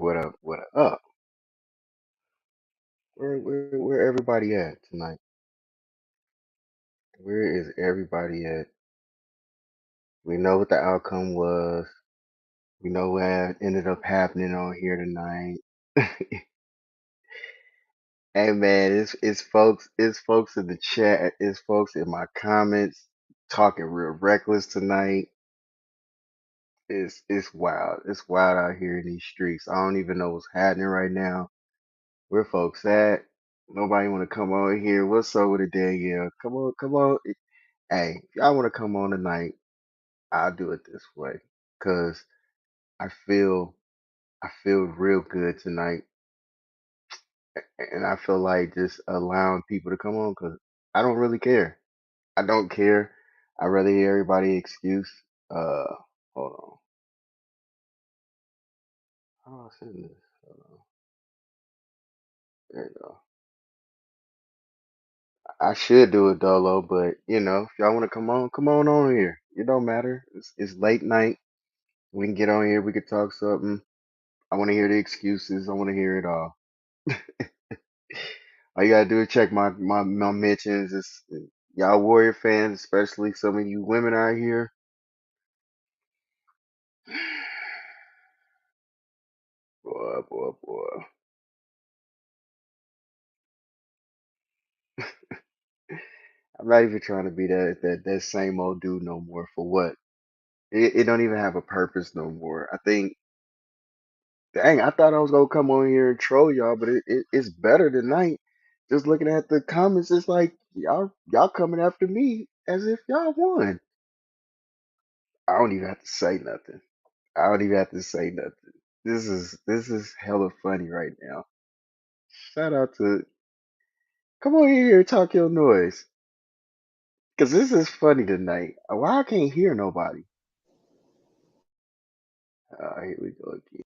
what up, what up? Where everybody at tonight? Where is everybody at? We know what the outcome was. We know what ended up happening on here tonight. Hey man, it's folks in the chat, it's folks in my comments talking real reckless tonight. It's wild. It's wild out here in these streets. I don't even know what's happening right now. Where folks at? Nobody want to come on here. What's up with it, Danielle? Come on, come on. Hey, if y'all want to come on tonight, I'll do it this way. Cause I feel I feel real good tonight, and I feel like just allowing people to come on. Cause I don't really care. I don't care. I'd rather hear everybody excuse. Uh, hold on. How do I send this? Hold on. There you go. I should do it dolo, but if y'all want to come on here. It don't matter. It's late night. We can get on here. We can talk something. I want to hear the excuses. I want to hear it all. All you gotta do is check my mentions. It's y'all Warrior fans, especially some of you women out here. Boy, boy, boy. I'm not even trying to be that same old dude no more. For what? It don't even have a purpose no more. I think, dang, I thought I was gonna come on here and troll y'all, but it's better tonight. Just looking at the comments, it's like y'all coming after me as if y'all won. I don't even have to say nothing. I don't even have to say nothing. This is hella funny right now. Shout out to come on here and talk your noise. Cause this is funny tonight. Why I can't hear nobody? Here we go again.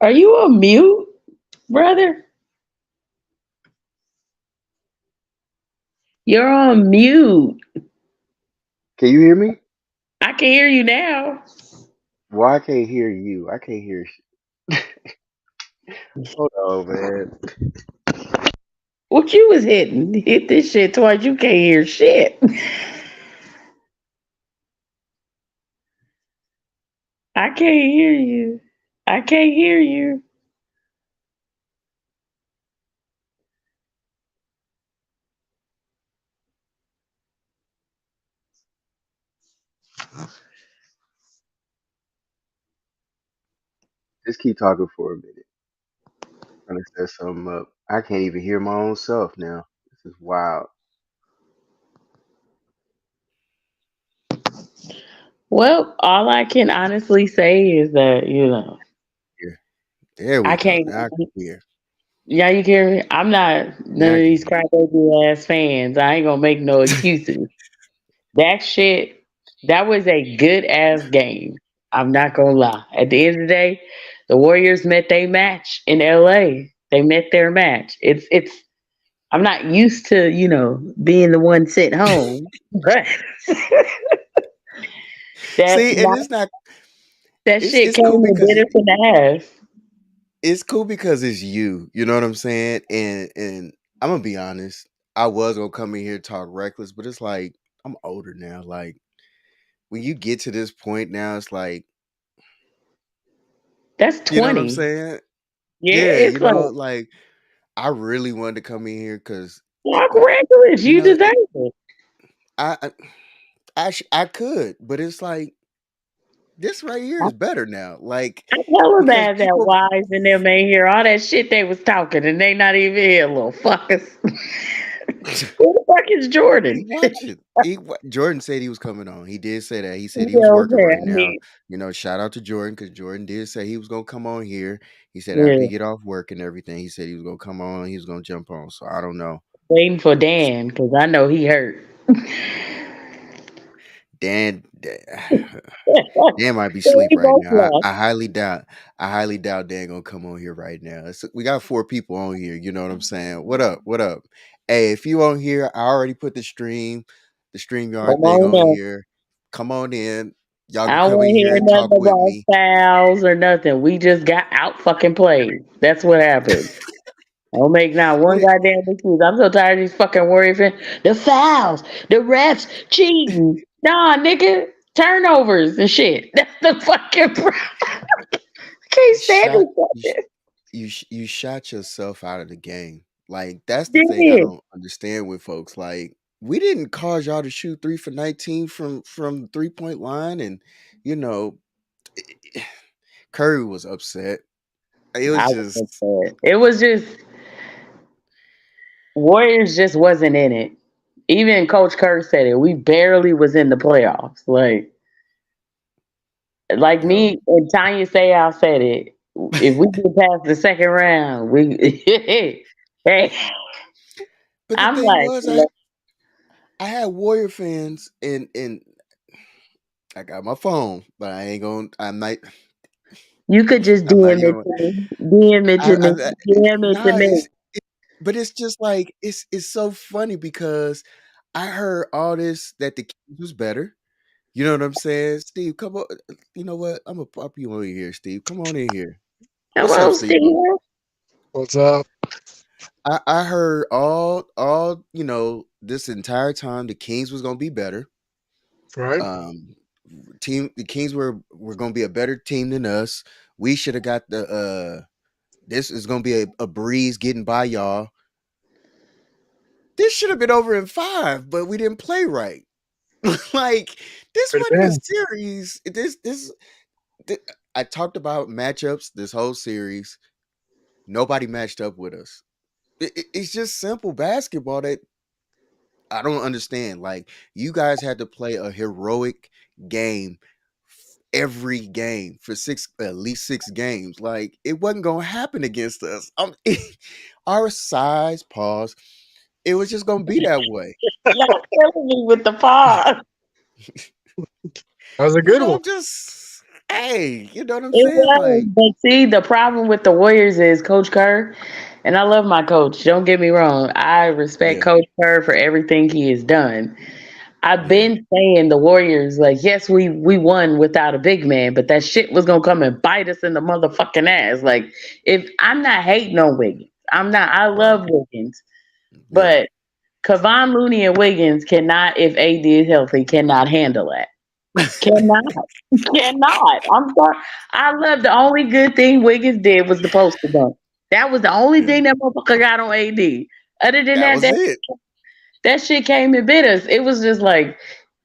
Are you on mute, brother? You're on mute. Can you hear me? I can hear you now. Why I can't hear you? I can't hear. Hold on, man. What you was hitting? Hit this shit twice. You can't hear shit. I can't hear you. I can't hear you. Just keep talking for a minute. Trying to set something up. I can't even hear my own self now. This is wild. Well, all I can honestly say is that, Here. There I we go. can't. Now I can hear. Yeah, you can hear me. I'm not none Now of I can these hear. crybaby ass fans. I ain't gonna make no excuses. That shit, that was a good ass game. I'm not gonna lie. At the end of the day, the Warriors met their match in LA. They met their match. It's I'm not used to, being the one sitting home. But that See, and it's not. that It's shit it's came cool and because did us in the ass. it's cool because it's you. You know what I'm saying? And I'm gonna be honest. I was gonna come in here and talk reckless, but it's like I'm older now. Like when you get to this point now, it's like That's you know what I'm 20. saying? Yeah, Yeah, it's like like I really wanted to come in here because walk reckless. you You know deserve it. I I I could, but it's like this right here is better now. Like I'm hella because mad that people Wise and them ain't hear all that shit they was talking and they not even here, little fuckers. Who the fuck is he Jordan? watching. Jordan said he was coming on. He did say that. He said he was Yeah, working okay. right I now. mean, Shout out to Jordan because Jordan did say he was gonna come on here. He said after he yeah, get off work and everything, he said he was gonna come on. He was gonna jump on. So I don't know. waiting for Dan because I know he hurt. Dan, Dan might be So asleep we right both now. lost. I highly doubt. I highly doubt Dan gonna come on here right now. We got 4 people on here. You know what I'm saying? What up? What up? Hey, if you on here, I already put the stream yard Come thing on on now. here. Come on in. Y'all I can don't come in want to here hear and nothing talk with about me. fouls or nothing. We just got out fucking played. That's what happened. Don't make not But one goddamn excuse. I'm so tired of these fucking Warrior fans. The fouls, the refs cheating. Nah, nigga, turnovers and shit. That's the fucking problem. I can't stand shot you, this you shot yourself out of the game. Like that's the thing I shit. don't understand with folks. Like we didn't cause y'all to shoot 3 for 19 from 3-point line, and you know Curry was upset. It was I just wasn't sad. It was just Warriors just wasn't in it. Even Coach Kerr said it. We barely was in the playoffs. Like yo. me and Tanya say I said it. If we get past the second round, we hey, But the I'm thing like, was, I had Warrior fans, and I got my phone, but I ain't gonna. I'm not. you could just I'm not DM it gonna. to me. DM it to me. I'm not, DM it to nah. me. But it's just like it's so funny because I heard all this that the Kings was better. You know what I'm saying, Steve? Come on. You know what? I'm gonna pop you on here, Steve. Come on in here. What's up, Hello, Steve? Steve. What's up? I heard all this entire time the Kings was gonna be better. Right? Um, the Kings were gonna be a better team than us. We should have got the this is gonna be a breeze getting by y'all. This should have been over in 5, but we didn't play right. Like this Could have wasn't a been. series. I talked about matchups this whole series. Nobody matched up with us. It's just simple basketball that I don't understand. Like you guys had to play a heroic game every game for at least 6 games. Like it wasn't gonna happen against us. Our size, pause. It was just gonna be that way. Y'all killing me with the pause. That was a You good know, one. I'm just hey, you know what I'm It saying? was, Like, but see, the problem with the Warriors is Coach Kerr, and I love my coach. Don't get me wrong. I respect yeah, Coach Kerr for everything he has done. I've yeah, been saying the Warriors, like, yes, we won without a big man, but that shit was gonna come and bite us in the motherfucking ass. Like, if I'm not hating on Wiggins, I'm not. I right. love Wiggins, Yeah. but Kevon Looney and Wiggins cannot, if AD is healthy, cannot handle that. Cannot, cannot. I'm sorry. I love the only good thing Wiggins did was the poster dunk. That was the only Yeah. thing that motherfucker got on AD. Other than That that, was it. that shit came and bit us. It was just like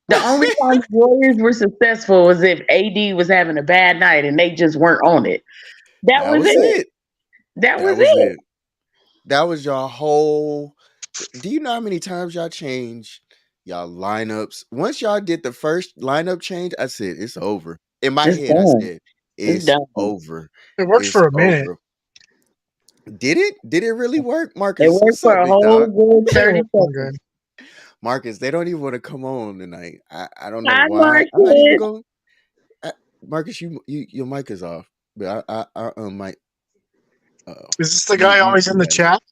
the only time the Warriors were successful was if AD was having a bad night and they just weren't on it. That That was was it. it. That That was was it. it. That was your whole. Do you know how many times y'all changed y'all lineups? Once y'all did the first lineup change, I said it's over. In my It's head, I done. said It's it's done. over. It worked It's for a minute. over. Did it? Did it really work, It Marcus? worked What's for up, a big whole dog? good It 30 worked one seconds. good. Marcus, they don't even want to come on tonight. I don't know Hi, why. I'm not even Marcus. going. Marcus, your mic is off. But I might. Is this the guy always in You the got it. chat?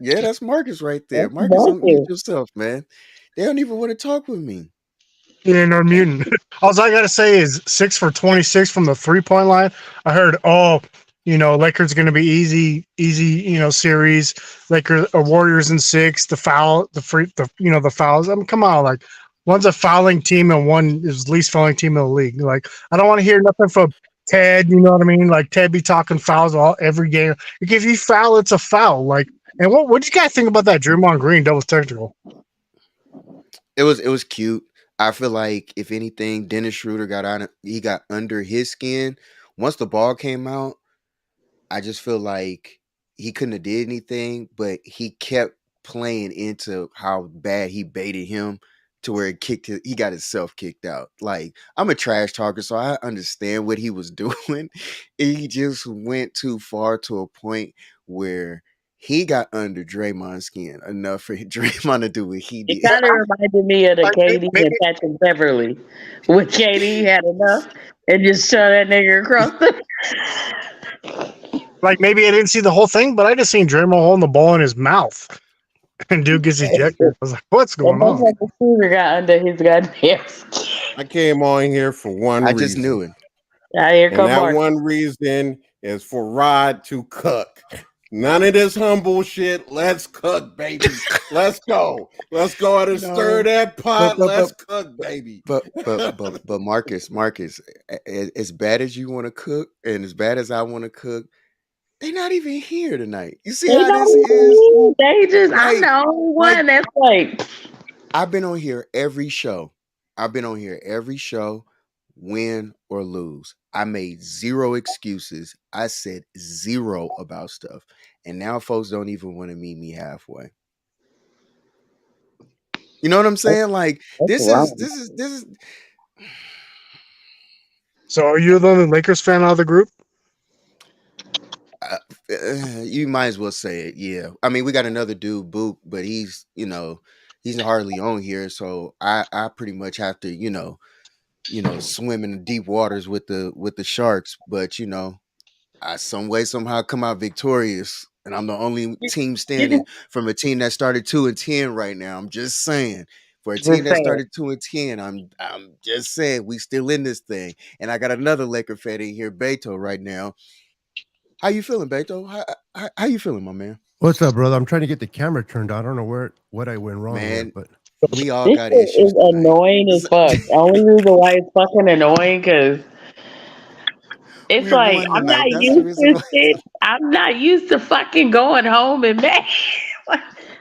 Yeah, that's Marcus right there. That's Marcus, unmute Marcus. yourself, man. They don't even want to talk with me. He ain't no mutant. All I gotta say is 6 for 26 from the 3-point line. I heard, Lakers gonna be easy, series. Lakers or Warriors in 6. The foul, the fouls. I mean, come on, like one's a fouling team and one is the least fouling team in the league. Like I don't want to hear nothing from Ted. You know what I mean? Like Ted be talking fouls every game. Like, if you foul, it's a foul. Like, and what did you guys think about that Draymond Green double technical? It was cute. I feel like if anything, Dennis Schroeder got under his skin. Once the ball came out, I just feel like he couldn't have did anything, but he kept playing into how bad he baited him to where he got himself kicked out. Like I'm a trash talker, so I understand what he was doing. He just went too far to a point where he got under Draymond's skin enough for Draymond to do what he It did. kind of reminded me of the Like KD maybe and Patrick Beverly. When KD had enough and just shot that nigga across the. Like maybe I didn't see the whole thing, but I just seen Draymond holding the ball in his mouth, and dude gets ejected. I was like, "What's That going on?" motherfucker shooter got under his goddamn skin. I came on here for one I reason. just knew it. Here And come that Mark. one reason is for Rod to cook. None of this humble shit. Let's cook, baby. Let's go. Let's go ahead and stir that pot. Let's cook, baby. But Marcus, as bad as you want to cook and as bad as I want to cook, they not even here tonight. You see how this is? They just, I'm Like- the only one that's like. I've been on here every show. Win or lose. I made zero excuses. I said zero about stuff. And now folks don't even want to meet me halfway. You know what I'm saying? Like this is So are you the only Lakers fan out of the group? you might as well say it. Yeah. I mean, we got another dude, Book, but he's hardly on here, so I pretty much have to, swim in the deep waters with the sharks, but I some way somehow come out victorious, and I'm the only team standing from a team that started 2-10 right now. I'm just saying. For a team that started 2-10, I'm just saying we still in this thing. And I got another Laker fan in here, Beto, right now. How you feeling, Beto? How you feeling, my man? What's up, brother? I'm trying to get the camera turned on. I don't know what I went wrong here, but we all this got shit issues. Is annoying as fuck. The only reason why it's fucking annoying because it's like I'm not used to shit. I'm not used to fucking going home and back.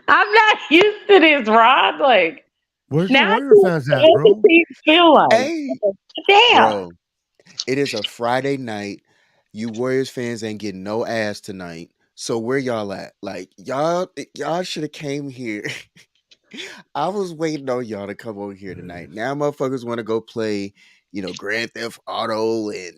I'm not used to this, Rod. Like, where's the now Warrior fans at, bro? Feel like, hey, damn. bro, it is a Friday night. You Warriors fans ain't getting no ass tonight. So where y'all at? Like y'all should have came here. I was waiting on y'all to come over here tonight. Now motherfuckers want to go play, Grand Theft Auto and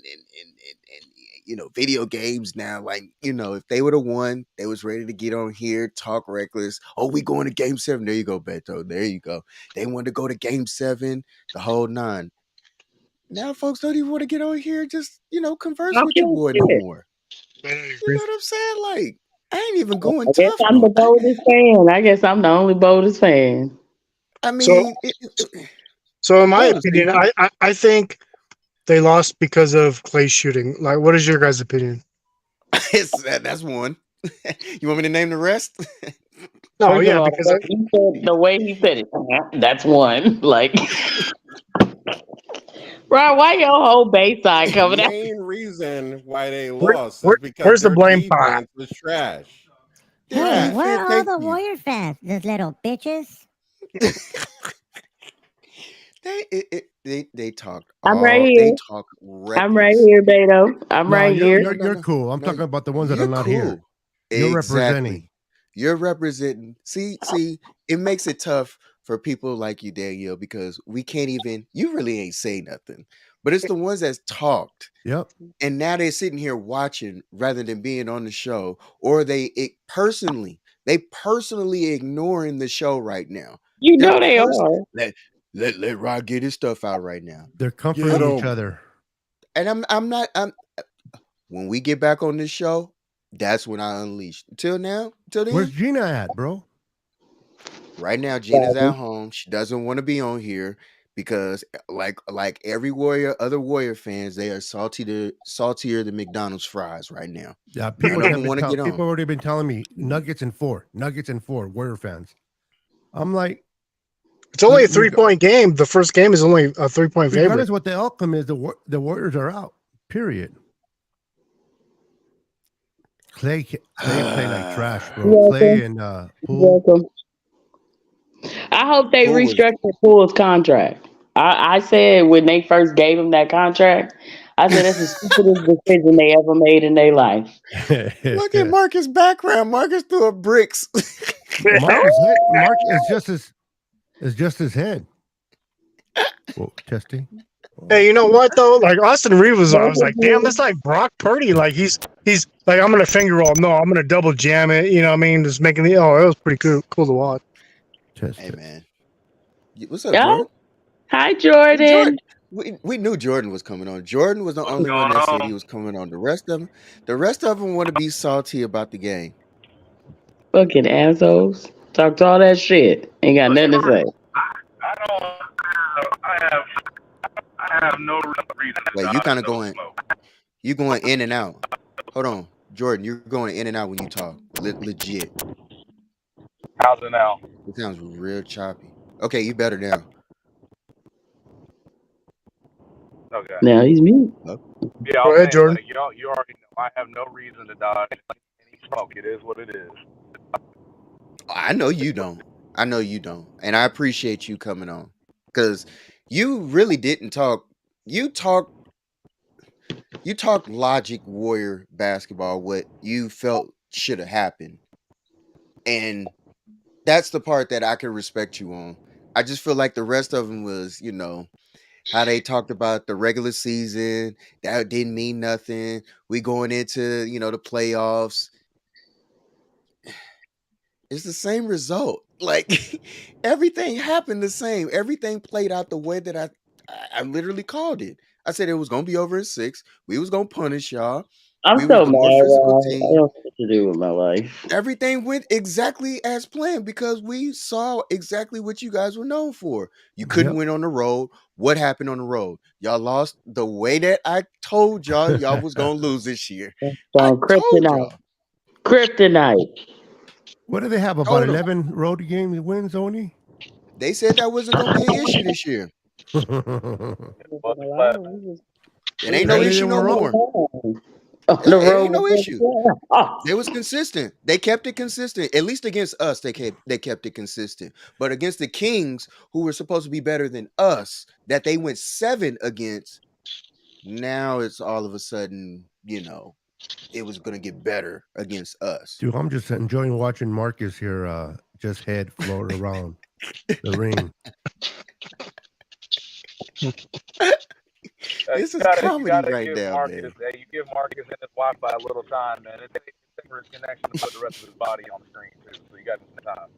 video games now. Like, if they would have won, they was ready to get on here, talk reckless. Oh, we going to game 7. There you go, Beto. There you go. They wanted to go to game 7, the whole 9. Now folks don't even want to get on here, just, converse with your boy no more. You know what I'm saying? Like, I ain't even going tough. I'm the boldest fan. I guess I'm the only boldest fan. I mean, so in my opinion, I think they lost because of Clay's shooting. Like, what is your guys' opinion? That's one. You want me to name the rest? No, First yeah, of all, because the way he said it, that's one. Like, Bro, why your whole baseline coming out? The main reason why they lost is because where's the their blame defense was trash. Hey, where are all the Warrior fans? Those little bitches. They talk. I'm right here. They talk reckless. I'm right here, Beto. I'm right here. You're cool. I'm talking about the ones that are not here. You're representing. You're representing. See, it makes it tough for people like you, Daniel, because we can't even. You really ain't say nothing, but it's the ones that's talked. Yep. And now they're sitting here watching rather than being on the show, or they personally ignoring the show right now. You know they are. Let Rod get his stuff out right now. They're comforting each other. And I'm not. When we get back on this show, that's when I unleash. Till then. Where's Gina at, bro? Right now, Gina's at home. She doesn't want to be on here because, like every other Warrior fans, they are saltier than McDonald's fries right now. Yeah, people have already been telling me Nuggets and 4, Warrior fans. I'm like, it's only a 3-point game. The first game is only a 3-point favorite. Regardless what the outcome is, the Warriors are out. Period. Clay play like trash, bro. Clay and Poole. I hope they restructure Poole's contract. I said when they first gave him that contract, I said that's the stupidest decision they ever made in their life. Look at Marcus' background. Marcus threw up bricks. Marcus is just his head. Whoa, testing. Hey, you know what though? Like Austin Reeves, I was like, damn, that's like Brock Purdy. Like he's like, I'm gonna finger roll. No, I'm gonna double jam it. You know what I mean? Just making it was pretty cool to watch. Hey man, what's up, Jordan? Hi, Jordan. We knew Jordan was coming on. Jordan was the only one that said he was coming on. The rest of them want to be salty about the game. Fucking assholes. Talked all that shit. Ain't got nothing to say. I don't have no reason to Wait, dodge you kind of no going, smoke. you going in and out. Hold on, Jordan, you're going in and out when you talk. Legit. How's it now? It sounds real choppy. Okay, you better now. Okay. Now he's mute. Yeah, Go I'm ahead, saying, Jordan. like, you already know I have no reason to dodge any smoke. It is what it is. I know you don't. I know you don't. And I appreciate you coming on. Because you really didn't talk. You talked Logic Warrior basketball, what you felt should have happened. And that's the part that I can respect you on. I just feel like the rest of them was, how they talked about the regular season. That didn't mean nothing. We going into, the playoffs. It's the same result. Like everything happened the same. Everything played out the way that I literally called it. I said it was gonna be over in 6. We was gonna punish y'all. I'm We was so the mad. more physical I team. don't know what to do with my life. Everything went exactly as planned because we saw exactly what you guys were known for. You couldn't win on the road. What happened on the road? Y'all lost the way that I told y'all was gonna lose this year. I told Kryptonite. y'all. Kryptonite. What do they have? About 11 road game wins only? They said that wasn't gonna be an issue this year. It ain't no issue no more. It ain't no issue. They was consistent. They kept it consistent. At least against us, they kept it consistent. But against the Kings, who were supposed to be better than us, that they went 7 against, now it's all of a sudden, it was gonna get better against us. Dude, I'm just enjoying watching Marcus here just head float around the ring. This is comedy right now, man. You give Marcus and his Wi-Fi a little time, man. It takes for his connection to put the rest of his body on the screen too. So you got some time.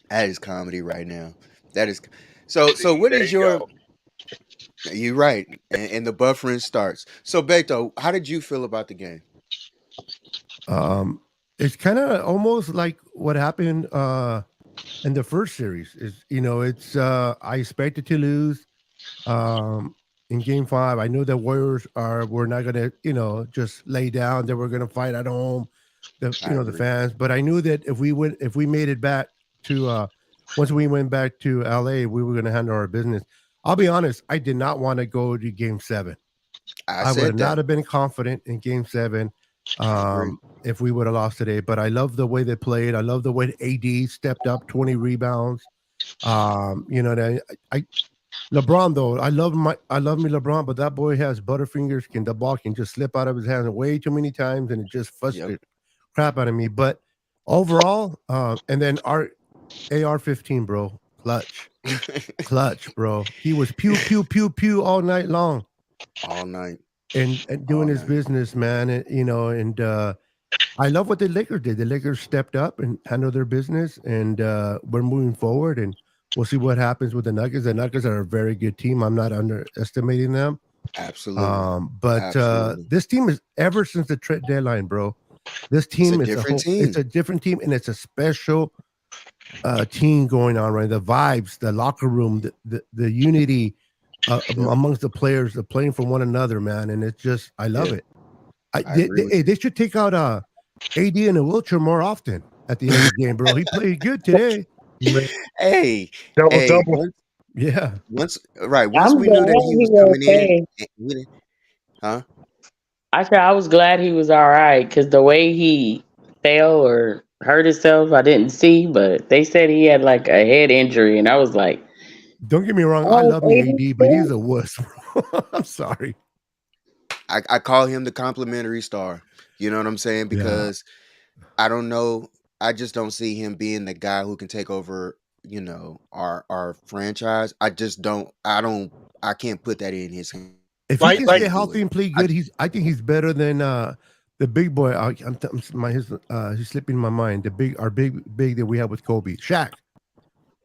That is comedy right now. That is so. What is your? You're right, and the buffering starts. So Beto, how did you feel about the game? It's kind of almost like what happened in the first series. It's I expected to lose. In game 5, I knew the Warriors were not gonna, just lay down. They were gonna fight at home, the fans. But I knew that if we made it back to once we went back to LA, we were gonna handle our business. I'll be honest, I did not want to go to game 7. I would not have been confident in game 7 if we would have lost today. But I love the way they played. I love the way AD stepped up, 20 rebounds. LeBron though, I love me LeBron, but that boy has butterfingers. The ball can just slip out of his hands way too many times, and it just frustrated crap out of me. But overall, and then our AR-15, bro, clutch, bro. He was pew pew pew pew all night long, and doing his business, man. And I love what the Lakers did. The Lakers stepped up and handled their business, and we're moving forward. And we'll see what happens with the Nuggets. The Nuggets are a very good team. I'm not underestimating them. Absolutely. But this team is, ever since the trade deadline, bro, this team is a different team. It's a different team, and it's a special team going on, right? The vibes, the locker room, the unity amongst the players, the playing for one another, man. And it's just, I love it. They should take out AD in a wheelchair more often at the end of the game, bro. He played good today. Hey, double. Once we knew that he was coming in, huh? I said I was glad he was all right because the way he fell or hurt himself, I didn't see, but they said he had like a head injury, and I was like, "Don't get me wrong, I love me AD, but he's a wuss." I'm sorry. I call him the complimentary star. You know what I'm saying? Because I don't know. I just don't see him being the guy who can take over, our franchise. I just don't. I can't put that in his hand. If he can stay healthy and play good, I think he's better than the big boy. He's slipping my mind. Our big that we have with Kobe, Shaq.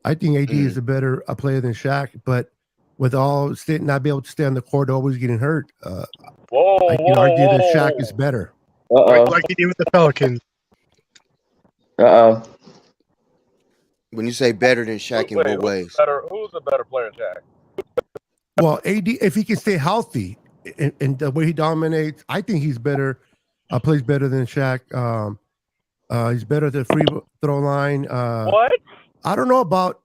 I think AD is a better player than Shaq, but with not be able to stay on the court, always getting hurt. I can argue that Shaq is better. Like he did with the Pelicans. When you say better than Shaq, in what ways? Who's a better player than Shaq? Well, AD, if he can stay healthy and the way he dominates, I think he's better. Plays better than Shaq. He's better at the free throw line. What? I don't know about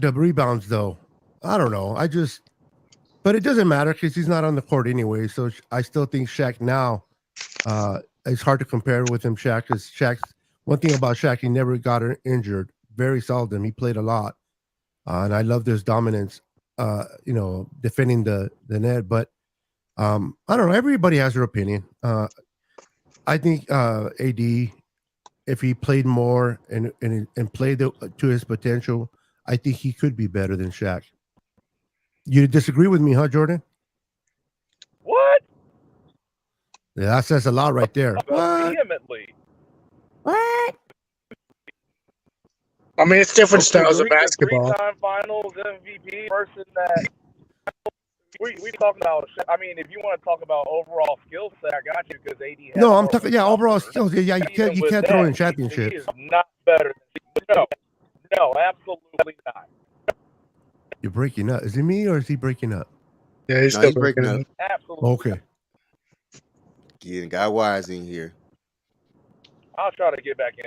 the rebounds though. I don't know. But it doesn't matter because he's not on the court anyway. So I still think Shaq now. It's hard to compare with him, Shaq, because Shaq's one thing about Shaq, he never got injured. Very seldom. He played a lot, and I love his dominance. Defending the net. But I don't know. Everybody has their opinion. I think AD, if he played more and played to his potential, I think he could be better than Shaq. You disagree with me, huh, Jordan? What? Yeah, that says a lot right there. What? Vehemently. What? I mean, it's different styles of basketball. Three-time Finals MVP person that we talking about. I mean, if you want to talk about overall skill set, I got you because AD. No, I'm talking. Yeah, overall skills. Yeah, you can't throw in He championships. is not better. No, absolutely not. You're breaking up. Is it me or is he breaking up? Yeah, he's No, still he's breaking up. Absolutely. Okay. Getting guy wise in here. I'll try to get back in.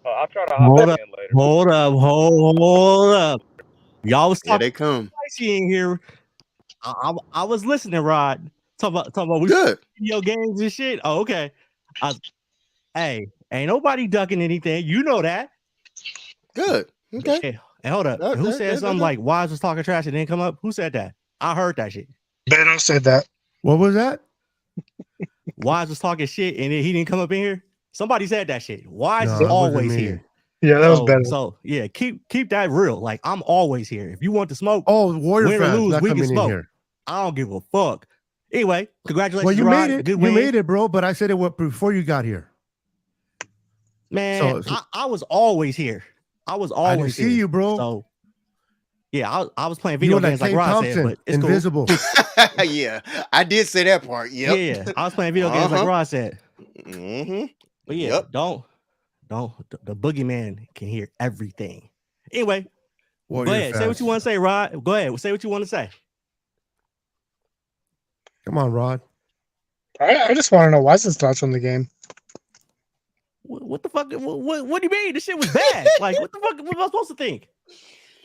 I'll try to hop back in later. Hold up. Y'all was Here talking they come. spicy in here. I was listening, Rod. Talking about we Good. video games and shit. Oh, okay. Hey, ain't nobody ducking anything. You know that. Good. Okay. Hey, hold up. Who said something like Wise was talking trash and didn't come up? Who said that? I heard that shit. Beto said that. What was that? Wise was talking shit and then he didn't come up in here. Somebody said that shit. Wise No, is that wasn't always me. here. Yeah, that was better. So yeah, keep that real. Like I'm always here. If you want to smoke, Oh, Warrior win or fans lose, not we can coming in smoke. here. I don't give a fuck. Anyway, congratulations, Well, you Rod. made it. Good You win. made it, bro. But I said it before you got here. Man, So- I was always here. I was I didn't always see here. you, bro. So yeah, I was playing You video were like games like Klay Rod Thompson, said, but it's invisible. Yeah, I did say that part. cool. Yep. Yeah, I was playing video games like Uh-huh. Rod said. Mm-hmm. But yeah, Yep. don't the boogeyman can hear everything. Anyway, Warrior go ahead. Say what fans. you want to say, Rod. Go ahead. Say what you want to say. Come on, Rod. I just want to know Wise's thoughts on the game. What the fuck? What do you mean? This shit was bad. Like, what the fuck? What am I supposed to think?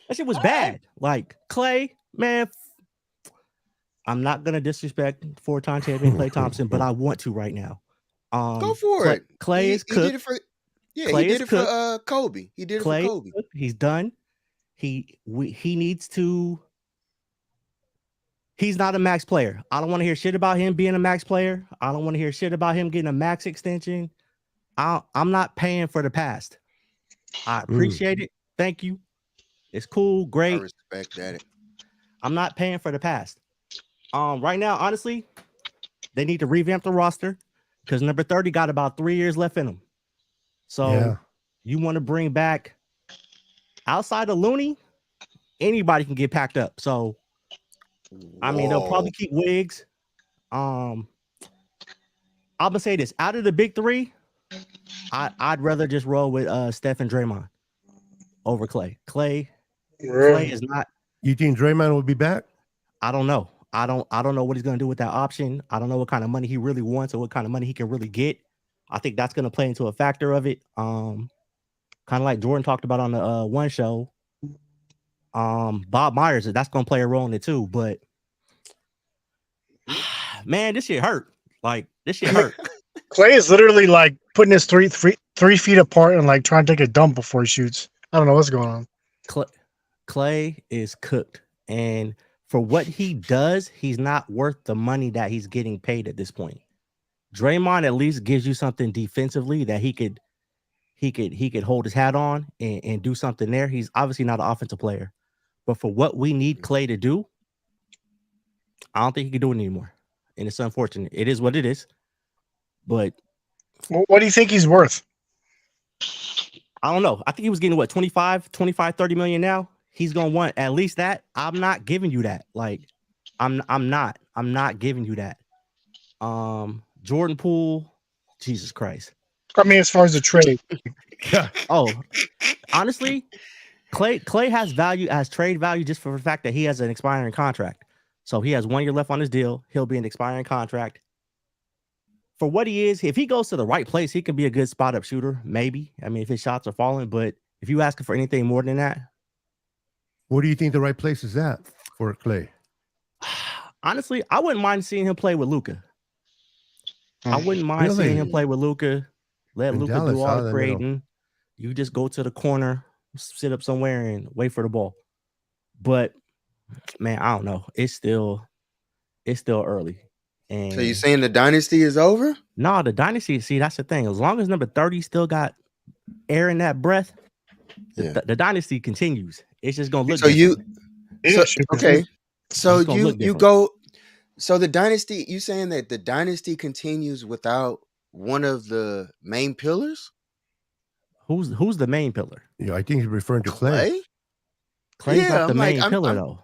That shit was bad. Like Klay, man. I'm not gonna disrespect four-time champion Klay Thompson, but I want to right now. Go for Klay, it. Klay is He did cooked. it for. Yeah, Klay he did is it for Kobe. He did it Klay, for Kobe. he's done. He needs to. He's not a max player. I don't want to hear shit about him being a max player. I don't want to hear shit about him getting a max extension. I'm not paying for the past. I appreciate it. Thank you. It's cool, I great. respect that. I'm not paying for the past. Right now, honestly, they need to revamp the roster because number 30 got about 3 years left in him. So Yeah. you want to bring back outside of Looney, anybody can get packed up. So I mean, they'll probably keep Wiggs. I'm gonna say this: out of the big three, I'd rather just roll with Steph and Draymond over Klay. Klay is not. You think Draymond will be back? I don't know. I don't know what he's gonna do with that option. I don't know what kind of money he really wants or what kind of money he can really get. I think that's gonna play into a factor of it. Kind of like Jordan talked about on the one show. Bob Myers, that's gonna play a role in it too. But man, this shit hurt. Like this shit hurt. Klay is literally like putting his three feet apart and like trying to take a dump before he shoots. I don't know what's going on. Klay is cooked, and for what he does, he's not worth the money that he's getting paid at this point. Draymond at least gives you something defensively that he could hold his hat on and do something there. He's obviously not an offensive player, but for what we need Klay to do, I don't think he can do it anymore. And it's unfortunate. It is what it is. But What do you think he's worth? I don't know. I think he was getting what 25, 30 million now. He's gonna want at least that. I'm not giving you that. Like, I'm not giving you that. Jordan Poole, Jesus Christ. I mean, as far as the trade, Oh, honestly, Clay has value, has trade value just for the fact that he has an expiring contract. So he has 1 year left on his deal. He'll be an expiring contract. For what he is, if he goes to the right place, he can be a good spot up shooter. Maybe. I mean, if his shots are falling, but if you asking for anything more than that, What do you think the right place is at for Clay? honestly, I wouldn't mind seeing him play with Luka. I wouldn't mind seeing him play with Luka. Let Luka Dallas, do all in the the middle. creating. You just go to the corner, sit up somewhere, and wait for the ball. But man, I don't know. It's still early. And So you saying the dynasty is over? no, the dynasty. See, that's the thing. As long as number 30 still got air in that breath, the dynasty continues. It's just gonna look. So different. okay. So It's gonna look you different. go. So the dynasty. You saying that the dynasty continues without one of the main pillars? Who's the main pillar? Yeah, I think he's referring to Clay. Clay? Clay's Yeah, not the I'm like, main pillar though.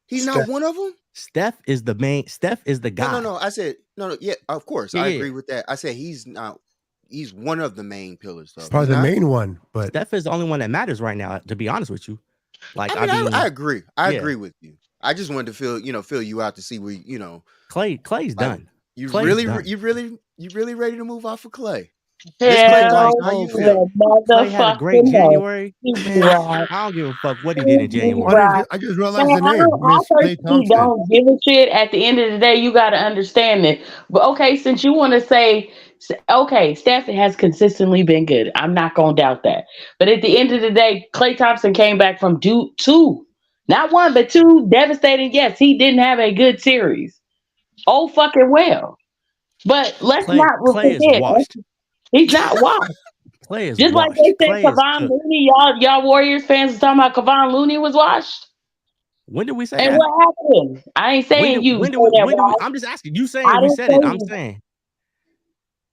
He's not one of them? Steph is the main. Steph is the guy. No. I said no. Yeah, of course. Yeah, I yeah. agree with that. I said he's not. He's one of the main pillars, though. Probably He's the not? main one, but Steph is the only one that matters right now. To be honest with you, like I mean, I agree. I yeah. agree with you. I just wanted to feel you out to see where Clay's like, done. You Clay's really, done. you really ready to move off of Clay? Hell, How you feel? Clay had a great motherfucking January. no. Man, I don't give a fuck what he did in January. Right. I just realized Man, the I name. Miss Clay personally Thompson. don't give a shit. At the end of the day, you got to understand it. But okay, since you want to say, okay, Stafford has consistently been good. I'm not going to doubt that. But at the end of the day, Klay Thompson came back from two, not one, but two devastating. Yes, he didn't have a good series. Oh, fucking well. But let's not Clay is forget, washed. he's not washed. Clay is Just washed. like they said, Clay is Kevon cooked. Looney, y'all Warriors fans was talking about Kevon Looney was washed. When did we say And that? what happened? I ain't saying you. I'm just asking. You saying I we didn't said it. say I'm you. saying.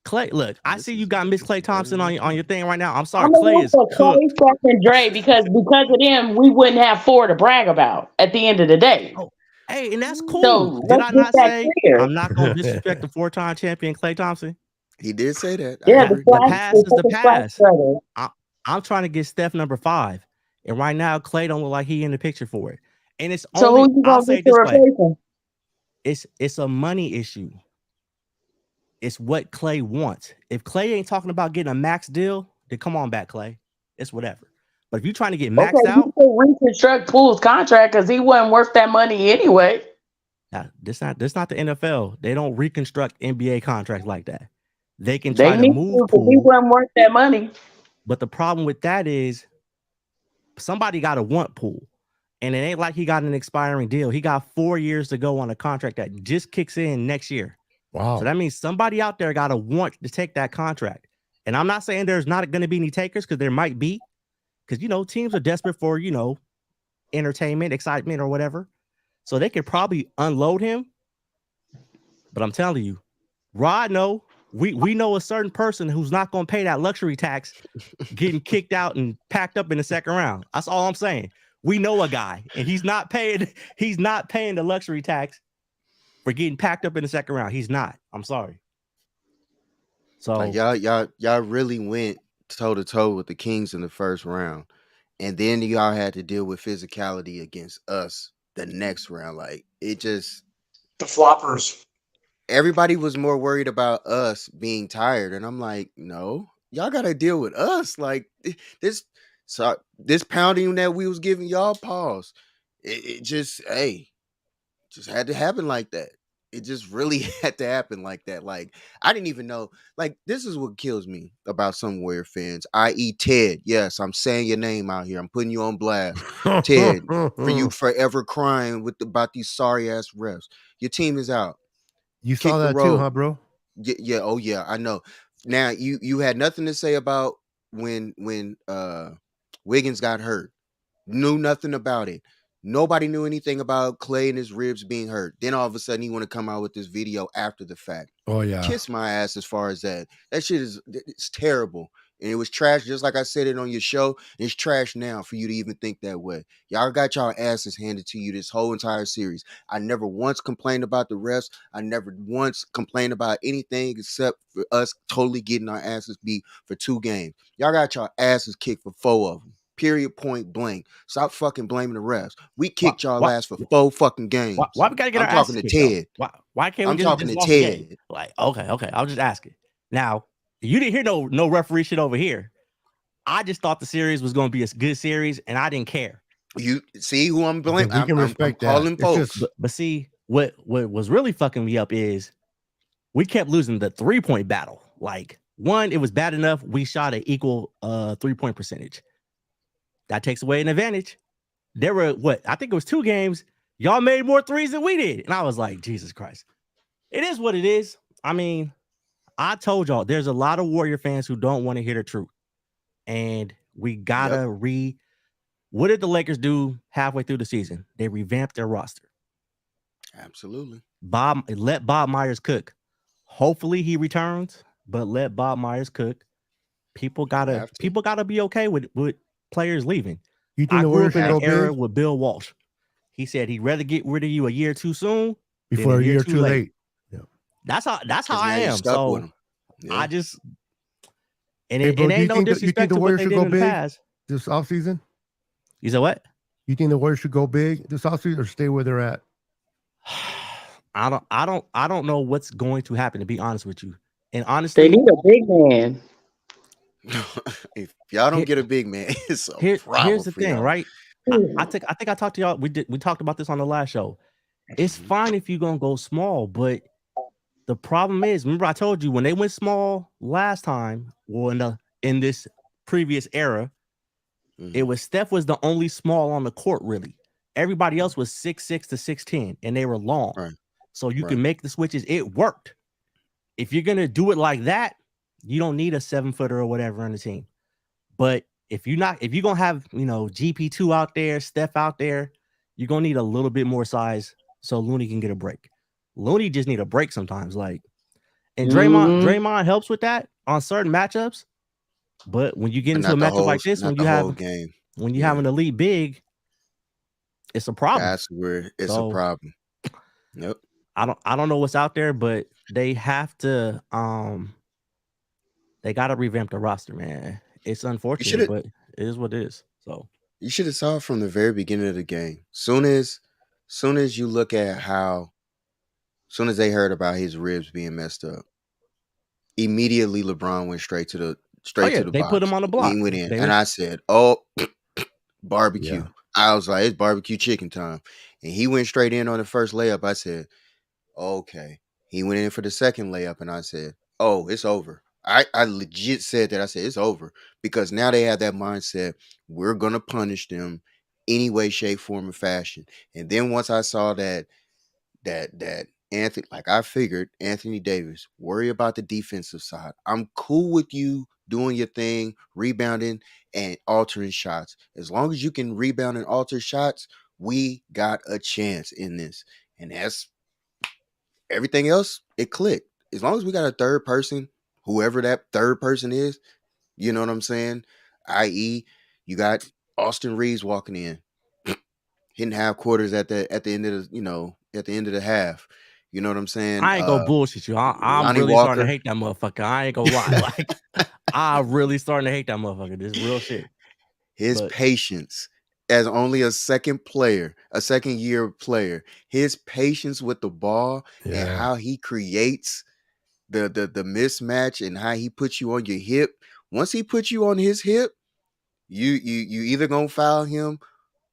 Clay, look, I see you got Miss Clay Thompson on your thing right now. I'm sorry, I'm Clay gonna is for Clay, cooked. Steph, and Dre because of them, we wouldn't have four to brag about at the end of the day. Oh, hey, and that's cool. So Did let's I get not that say clear. I'm not going to disrespect the 4-time champion Clay Thompson? He did say that. Yeah, The past is the past. I'm trying to get Steph number 5, and right now Clay don't look like he in the picture for it. And it's So only, who you I'll gonna say get it this to way: replace him? it's a money issue. It's what Clay wants. If Clay ain't talking about getting a max deal, then come on back, Clay. It's whatever. But if you're trying to get maxed Okay, out, you can reconstruct Poole's contract because he wasn't worth that money anyway. this not the NFL. They don't reconstruct NBA contracts like that. They can try They to need move to because he Poole, wasn't worth that money. but the problem with that is somebody got to want Poole. And it ain't like he got an expiring deal. He got 4 years to go on a contract that just kicks in next year. Wow. So that means somebody out there got to want to take that contract. And I'm not saying there's not going to be any takers, because there might be. Because, teams are desperate for, entertainment, excitement, or whatever. So they could probably unload him. But I'm telling you, Rod, we know a certain person who's not going to pay that luxury tax getting kicked out and packed up in the second round. That's all I'm saying. We know a guy, and he's not paying the luxury tax for getting packed up in the second round. He's not. I'm sorry. So like y'all really went toe to toe with the Kings in the first round, and then y'all had to deal with physicality against us the next round. Like it just The floppers. everybody was more worried about us being tired, and I'm like, no, y'all got to deal with us. Like this pounding that we was giving y'all, pause. It just had to happen like that. It just really had to happen like that. Like I didn't even know. Like this is what kills me about some Warrior fans, i.e. Ted. Yes, I'm saying your name out here. I'm putting you on blast, Ted. For you forever crying about these sorry ass refs. Your team is out. You saw that too, huh, bro? Yeah. Oh yeah, I know. Now you had nothing to say about when Wiggins got hurt. Knew nothing about it. Nobody knew anything about Clay and his ribs being hurt. Then all of a sudden he want to come out with this video after the fact. Oh yeah. Kiss my ass as far as that. That shit it's terrible. And it was trash, just like I said it on your show. It's trash now for you to even think that way. Y'all got y'all asses handed to you this whole entire series. I never once complained about the refs. I never once complained about anything except for us totally getting our asses beat for 2 games. Y'all got y'all asses kicked for 4 of them. Period. Point blank. Stop fucking blaming the refs. We kicked y'all why- ass for 4 fucking games. Why we gotta get I'm our talking asses to kicked, though? Ted. Why can't we I'm just talking to lost the game? Ted. Like, okay, I'll just ask it. Now, you didn't hear no referee shit over here. I just thought the series was going to be a good series, and I didn't care. You see who I'm blaming? We can I'm respect that. calling It's folks. just- But see, what was really fucking me up is we kept losing the 3-point battle. Like, one, it was bad enough we shot an equal 3-point percentage. That takes away an advantage. There were I think it was 2 games. Y'all made more threes than we did. And I was like, Jesus Christ. It is what it is. I mean, I told y'all there's a lot of Warrior fans who don't want to hear the truth. And we gotta what did the Lakers do halfway through the season? They revamped their roster. Absolutely. Let Bob Myers cook. Hopefully he returns, but let Bob Myers cook. People gotta be okay with players leaving. You think I the grew Warriors up in should an go era big with Bill Walsh. He said he'd rather get rid of you a year too soon before a year too late? Yeah. That's how I am. So I just and Hey, it bro, do you ain't no think disrespect the to what Warriors they should did go in the big past. this offseason? You said what? You think the Warriors should go big this offseason or stay where they're at? I don't know what's going to happen, to be honest with you. And honestly, They need a big man. If y'all don't get a big man, it's a problem. Here's the for thing, y'all. right? I think I talked to y'all. We talked about this on the last show. It's fine if you're gonna go small, but the problem is, remember I told you when they went small last time, or in this previous era, it was Steph was the only small on the court, really. Everybody else was 6'6" to 6'10", and they were long. Right. So you can make the switches. It worked. If you're gonna do it like that, you don't need a 7-footer or whatever on the team. But if you're gonna have GP2 out there, Steph out there, you're gonna need a little bit more size so Looney can get a break. Looney just need a break sometimes, and Draymond helps with that on certain matchups. But when you get into a matchup like this, when you have an elite big, it's a problem. That's where it's a problem. Yep. I don't know what's out there, but they have to they gotta revamp the roster, man. It's unfortunate, but it is what it is. So you should have saw it from the very beginning of the game. Soon as you look at soon as they heard about his ribs being messed up, immediately LeBron went straight to the box. They put him on the block. He went in, and I said, "Oh, barbecue." Yeah. I was like, "It's barbecue chicken time," and he went straight in on the first layup. I said, "Okay." He went in for the second layup, and I said, "Oh, it's over." I legit said that. I said, it's over, because now they have that mindset. We're going to punish them any way, shape, form, and fashion. And then once I saw that Anthony, like I figured, Anthony Davis, worry about the defensive side. I'm cool with you doing your thing, rebounding and altering shots. As long as you can rebound and alter shots, we got a chance in this. And that's everything else. It clicked. As long as we got a third person, whoever that third person is, you know what I'm saying? I.e., you got Austin Reeves walking in, hitting half quarters at the end of the half. You know what I'm saying? I ain't gonna bullshit you. I'm really starting to hate that motherfucker. I ain't gonna lie. I'm really starting to hate that motherfucker. This is real shit. His patience as only a second year player, his patience with the ball and how he creates the mismatch and how he puts you on your hip. Once he puts you on his hip, you either gonna foul him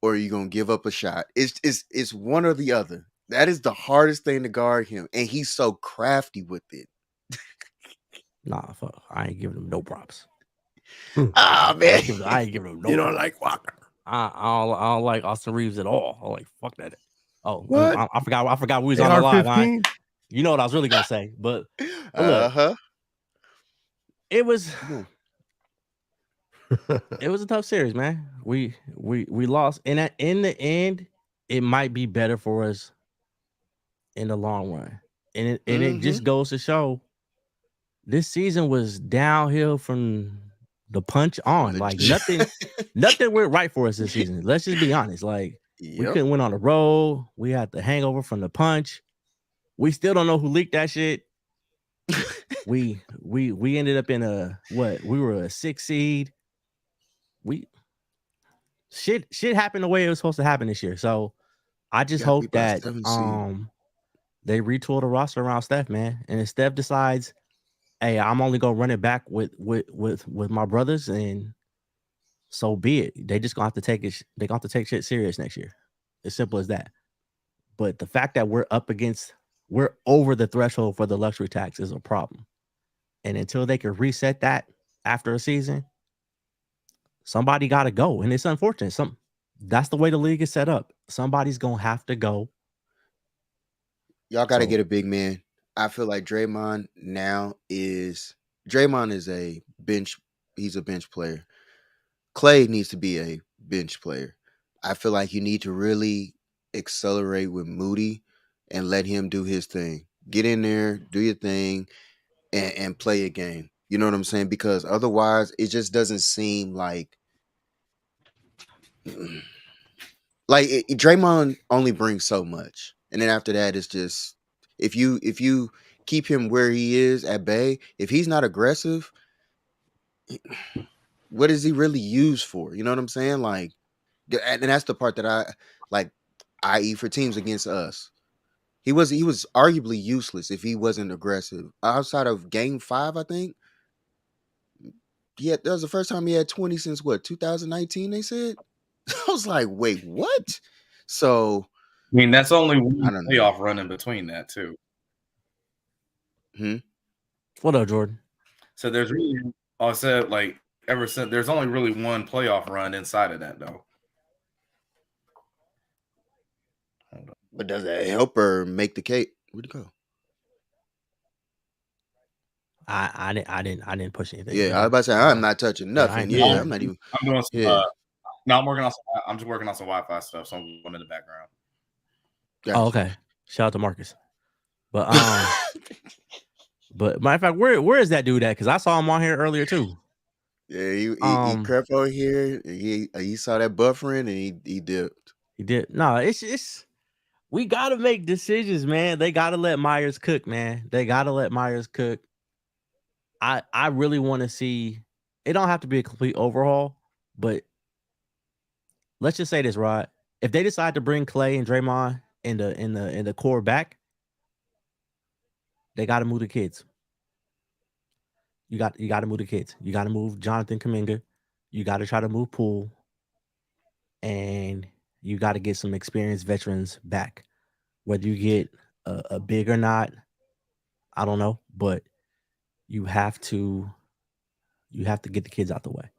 or you gonna give up a shot. It's one or the other. That is the hardest thing to guard him, and he's so crafty with it. Nah, fuck. I ain't giving him no props. Ah, man, I ain't giving him no. You don't like Walker. I don't like Austin Reeves at all. I'm like, fuck that. Oh, what? I forgot we was on the live line. You know what I was really gonna say, but look, it was a tough series, man. We lost, and in the end, it might be better for us in the long run. And it just goes to show this season was downhill from the punch on. Like nothing went right for us this season. Let's just be honest. Like we couldn't win on the road. We had the hangover from the punch. We still don't know who leaked that shit. we ended up in we were a 6 seed. shit happened the way it was supposed to happen this year. So I just hope that they retool the roster around Steph, man. And if Steph decides, hey, I'm only gonna run it back with my brothers, and so be it. They just gonna have to take it. They gonna have to take shit serious next year. As simple as that. But the fact that we're over the threshold for the luxury tax is a problem. And until they can reset that after a season, somebody got to go. And it's unfortunate. That's the way the league is set up. Somebody's going to have to go. Y'all got to get a big man. I feel like Draymond is a bench. He's a bench player. Klay needs to be a bench player. I feel like you need to really accelerate with Moody and let him do his thing. Get in there, do your thing, and play a game. You know what I'm saying? Because otherwise, it just doesn't seem like Draymond only brings so much, and then after that, it's just if you keep him where he is at bay, if he's not aggressive, what is he really used for? You know what I'm saying? Like, and that's the part that I like. I.e., for teams against us, he was arguably useless if he wasn't aggressive. Outside of Game 5, I think. Yeah, that was the first time he had 20 since 2019, they said? I was like, wait, what? So I mean, that's only one playoff run in between that, too. What up, Jordan? So there's really, ever since, there's only really one playoff run inside of that, though. But does that help her make the cake? Where'd it go? I didn't push anything. Yeah, I was about to say I'm not touching nothing. Yeah, I'm not even. I'm doing some. I'm working on. I'm just working on some Wi-Fi stuff, so I'm going in the background. Gotcha. Oh, okay. Shout out to Marcus. But but matter of fact, where is that dude at? Because I saw him on here earlier too. Yeah, he crept over here. He saw that buffering and he dipped. He did. No, it's we gotta make decisions, man. They gotta let Myers cook, man. They gotta let Myers cook. I really want to see. It don't have to be a complete overhaul, but let's just say this, Rod. If they decide to bring Klay and Draymond in the core back, they got to move the kids. You got to move the kids. You got to move Jonathan Kuminga. You got to try to move Poole, and you got to get some experienced veterans back. Whether you get a big or not, I don't know, but you have to get the kids out the way.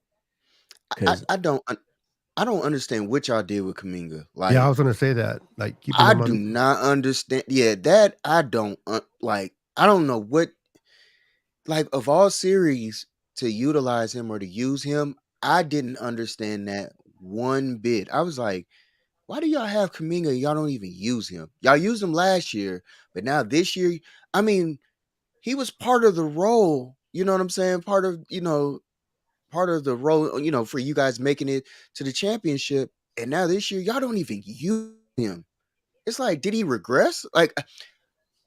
I don't understand what y'all did with Kuminga. Like, yeah, I was gonna say that. Like, I do not understand. Yeah, that I don't like. I don't know what. Like, of all series to utilize him or to use him, I didn't understand that one bit. I was like, why do y'all have Kuminga? Y'all don't even use him. Y'all used him last year, but now this year, I mean, he was part of the role. You know what I'm saying? Part of the role, for you guys making it to the championship. And now this year, y'all don't even use him. It's like, did he regress? Like,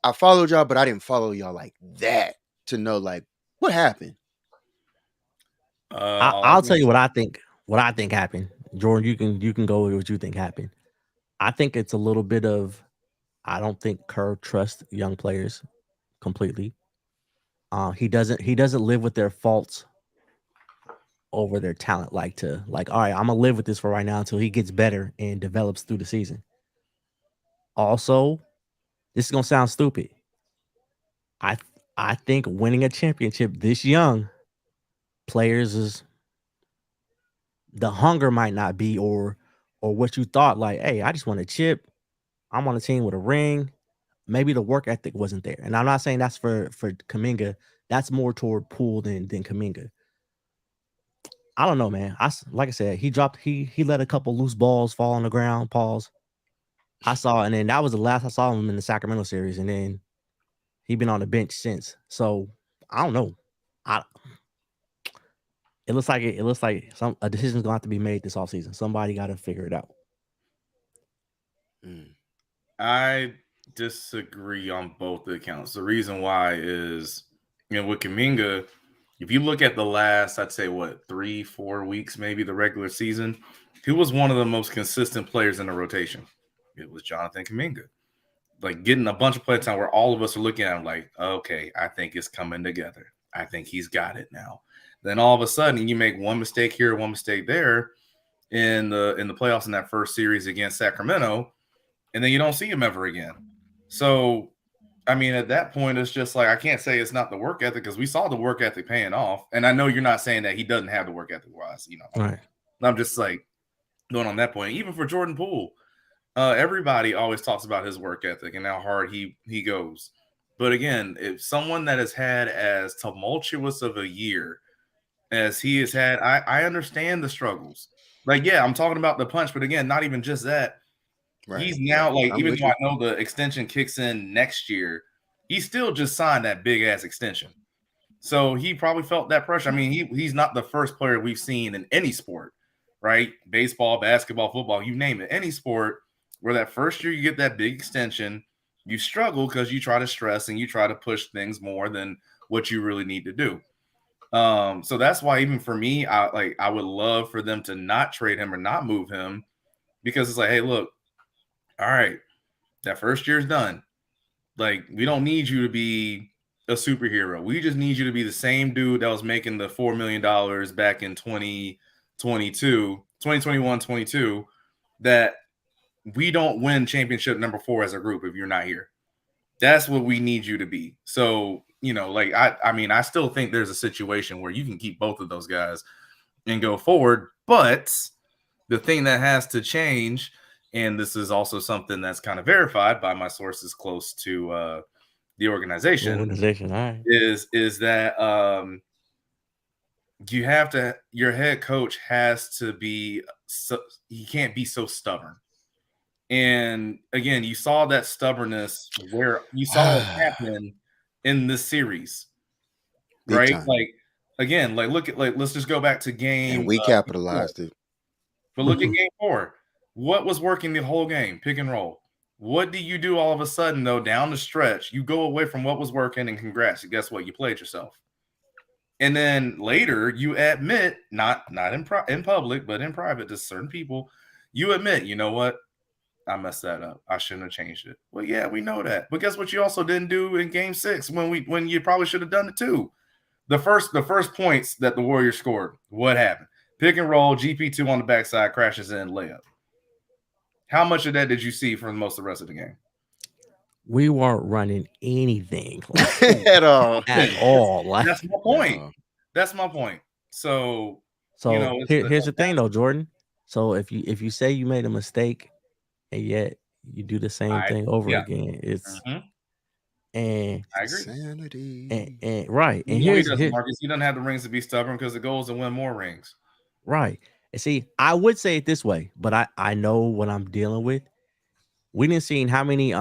I followed y'all, but I didn't follow y'all like that to know, like, what happened. I'll tell you what I think. What I think happened, Jordan. You can go with what you think happened. I think it's a little bit of. I don't think Kerr trusts young players completely. He doesn't live with their faults over their talent. All right, I'm gonna live with this for right now until he gets better and develops through the season. Also, this is gonna sound stupid. I think winning a championship this young, players is the hunger might not be or what you thought. Like, hey, I just want a chip. I'm on a team with a ring. Maybe the work ethic wasn't there, and I'm not saying that's for Kuminga. That's more toward Poole than Kuminga. I don't know, man. Like I said, he let a couple loose balls fall on the ground. Pause. I saw, and then that was the last I saw him in the Sacramento series, and then he been on the bench since. So I don't know. It looks like a decision's gonna have to be made this offseason. Somebody got to figure it out. I disagree on both accounts. The reason why is, with Kuminga, if you look at the last, I'd say, 3-4 weeks, maybe the regular season, who was one of the most consistent players in the rotation? It was Jonathan Kuminga. Like getting a bunch of play time where all of us are looking at him like, okay, I think it's coming together. I think he's got it now. Then all of a sudden you make one mistake here, one mistake there in the playoffs in that first series against Sacramento, and then you don't see him ever again. So, I mean, at that point, it's just like I can't say it's not the work ethic because we saw the work ethic paying off. And I know you're not saying that he doesn't have the work ethic wise, Right. I'm just like going on that point. Even for Jordan Poole, everybody always talks about his work ethic and how hard he goes. But again, if someone that has had as tumultuous of a year as he has had, I understand the struggles. Like, yeah, I'm talking about the punch, but again, not even just that. Right. He's now like, I'm even with though you. I know the extension kicks in next year, he still just signed that big ass extension. So he probably felt that pressure. I mean, he's not the first player we've seen in any sport, right? Baseball, basketball, football, you name it, any sport where that first year you get that big extension, you struggle because you try to stress and you try to push things more than what you really need to do. So that's why even for me, I would love for them to not trade him or not move him, because it's like, hey, look, all right, that first year's done. Like, we don't need you to be a superhero. We just need you to be the same dude that was making the $4 million back in 2021, 22, that we don't win championship number 4 as a group if you're not here. That's what we need you to be. So, like, I mean, I still think there's a situation where you can keep both of those guys and go forward. But the thing that has to change, and this is also something that's kind of verified by my sources close to the organization, all right, is that you have to, your head coach has to be, he can't be so stubborn. And again, you saw that stubbornness where you saw it happen in this series, right? Like, again, like look at, like, let's just go back to game. And we capitalized it. But look at game 4. What was working the whole game? Pick and roll. What do you do all of a sudden, though, down the stretch? You go away from what was working, and congrats. Guess what? You played yourself. And then later, you admit, not in public, but in private to certain people, you admit, you know what? I messed that up. I shouldn't have changed it. Well, yeah, we know that. But guess what you also didn't do in game 6 when you probably should have done it too. The first points that the Warriors scored, what happened? Pick and roll, GP2 on the backside, crashes in, layup. How much of that did you see for most of the rest of the game? We weren't running anything at all. Like, that's my point. That's my point. So here's the thing, though, Jordan. So if you say you made a mistake, and yet you do the same thing over again, it's and I agree. Sanity. And right. And he doesn't, Marcus. He doesn't have the rings to be stubborn because the goal is to win more rings. Right. And see, I would say it this way, but I know what I'm dealing with. We didn't see how many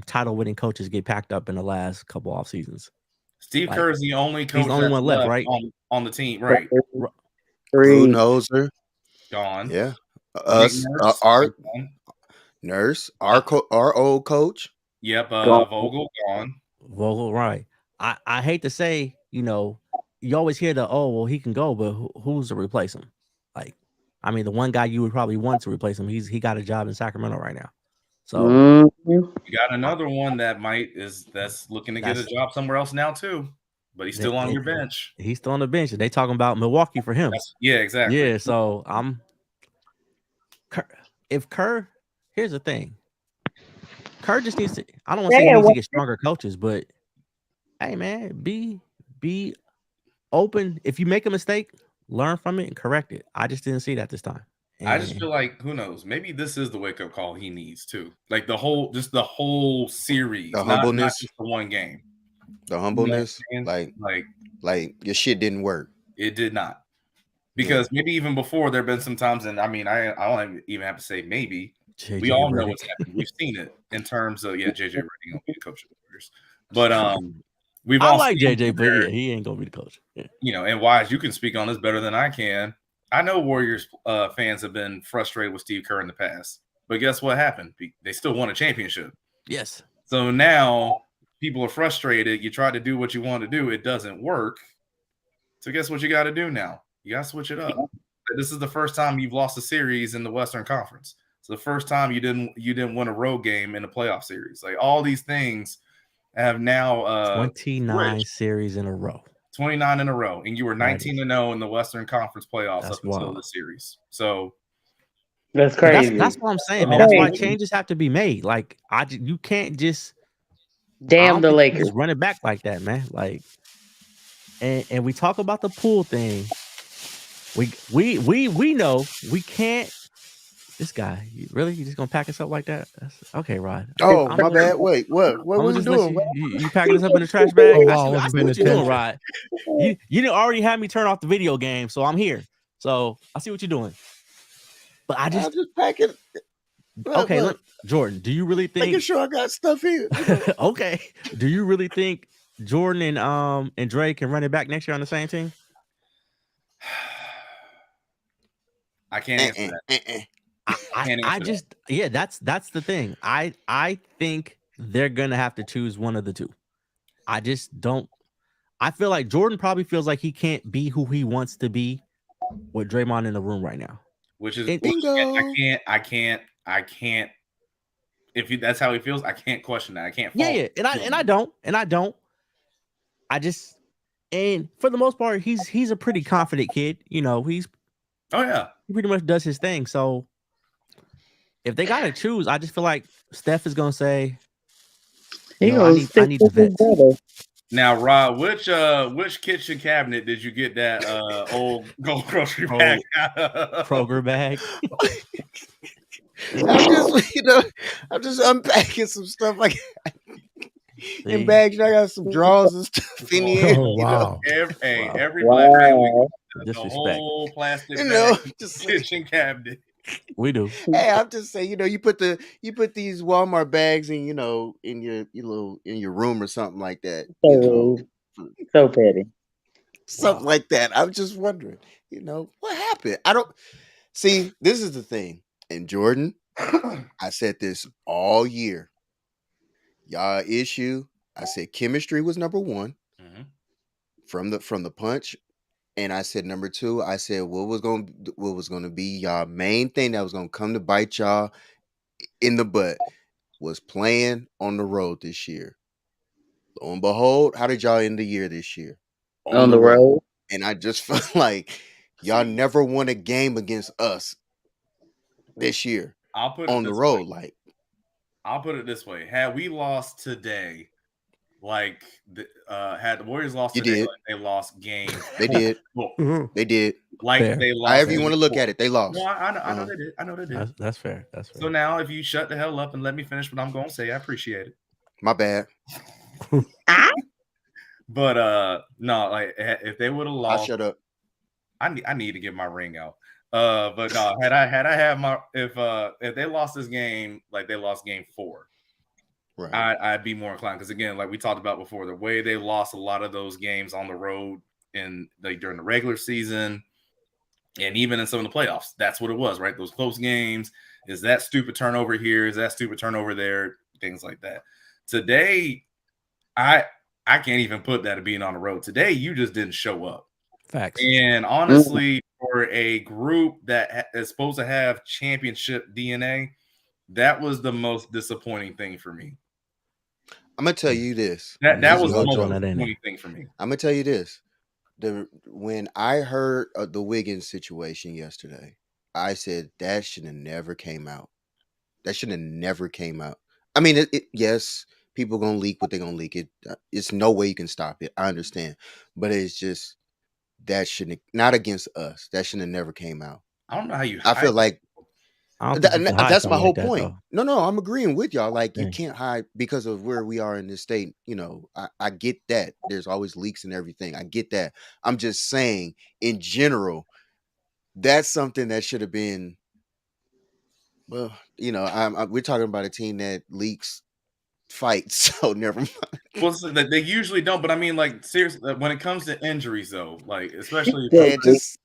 title winning coaches get packed up in the last couple off seasons. Steve Kerr is the only coach. He's the only one left, right? On the team, right? Who knows her? Gone. Yeah. Us, our Nurse, our old coach. Yep, Vogel gone. Vogel, right. I hate to say, you always hear he can go, but who's to replace him? Like, I mean, the one guy you would probably want to replace him, he got a job in Sacramento right now. So you got another one that's looking to get a job somewhere else now too, but he's still on your bench. He's still on the bench, and they talking about Milwaukee for him. Yeah, exactly. Yeah, so if Kerr. Here's the thing. Kerr just needs to, I don't want to say he needs to get stronger coaches, but hey, man, be open. If you make a mistake, learn from it and correct it. I just didn't see that this time. And I just feel like, who knows? Maybe this is the wake-up call he needs too. Like the whole series. The humbleness. Not just the one game. The humbleness. Like your shit didn't work. It did not. Because maybe even before there have been some times, and I mean, I don't even have to say maybe. JJ we all know Redick. what's happened. We've seen it in terms of JJ Redick gonna be the coach of the Warriors. But we've all like seen JJ, but he ain't gonna be the coach. Yeah. And Wise, you can speak on this better than I can. I know Warriors fans have been frustrated with Steve Kerr in the past, but guess what happened? They still won a championship. Yes. So now people are frustrated. You try to do what you want to do, it doesn't work. So guess what you got to do now? You got to switch it up. This is the first time you've lost a series in the Western Conference. It's the first time you didn't win a road game in a playoff series. Like all these things have now 29 switched. series in a row. 29 in a row, and you were 19-0 in the Western Conference playoffs up until the series. So that's crazy. That's what I'm saying, man. That's why changes have to be made. Like you can't just damn the Lakers just run it back like that, man. Like, and we talk about the pool thing. We know we can't. This guy, you just gonna pack us up like that? That's, okay, Rod. Oh, my bad. Wait, what was you doing? You packing us up in the trash bag? Oh, wow, I see what you're doing, Rod. You didn't already have me turn off the video game, so I'm here. So I see what you're doing. But I just pack it. Okay, look, Jordan, do you really think? Making sure I got stuff here. Okay, do you really think Jordan and Dre can run it back next year on the same team? I can't answer that. I just that's the thing. I think they're gonna have to choose one of the two. I just don't. I feel like Jordan probably feels like he can't be who he wants to be with Draymond in the room right now. Which is bingo. I can't. If that's how he feels, I can't question that. I can't. Yeah, and I don't. I just, and for the most part, he's a pretty confident kid. You know, he pretty much does his thing. So if they gotta choose, I just feel like Steph is gonna say, I need the vets. Now, Rod, which kitchen cabinet did you get that old gold grocery bag? Kroger bag. I'm just unpacking some stuff like in bags. I got some drawers and stuff in here. Oh, wow. Every black family, the whole plastic bag, just kitchen cabinet. We do. Hey, I'm just saying, you put these Walmart bags in, in your room or something like that. So petty. Something like that. I'm just wondering, what happened? I don't see. This is the thing. And Jordan, I said this all year. Y'all issue. I said chemistry was number one from the punch. And I said number two, I said what was gonna be y'all main thing that was gonna come to bite y'all in the butt was playing on the road this year. Lo and behold, how did y'all end the year this year? On the road. And I just felt like y'all never won a game against us this year. I'll put it on the road. Like, I'll put it this way: had we lost today, had the Warriors lost today, like they lost game. They did. They did. They lost. However you want to look at it, they lost. No, I know they did. I know they did. That's fair. That's fair. So now, if you shut the hell up and let me finish what I'm going to say, I appreciate it. My bad. But no, like if they would have lost, I'll shut up. I need to get my ring out. But no, had I had my if they lost this game like they lost game 4. Right. I'd be more inclined because again, like we talked about before, the way they lost a lot of those games on the road in during the regular season and even in some of the playoffs, that's what it was, right? Those close games. Is that stupid turnover here? Is that stupid turnover there? Things like that. Today, I can't even put that at being on the road. Today, you just didn't show up. Facts. And honestly, for a group that is supposed to have championship DNA, that was the most disappointing thing for me. I'm gonna tell you this. That was the most disappointing thing for me. I'm gonna tell you this. When I heard of the Wiggins situation yesterday, I said that should have never came out. That should have never came out. I mean, yes, people gonna leak what they're gonna leak. It's no way you can stop it. I understand, but it's just that shouldn't not against us. That shouldn't have never came out. I don't know how you. I feel like. That's my whole point. That, no, I'm agreeing with y'all. Like you can't hide because of where we are in this state. I get that. There's always leaks and everything. I get that. I'm just saying, in general, that's something that should have been. Well, we're talking about a team that leaks fights, so never mind. Well, they usually don't, but I mean, like seriously, when it comes to injuries, though, like especially just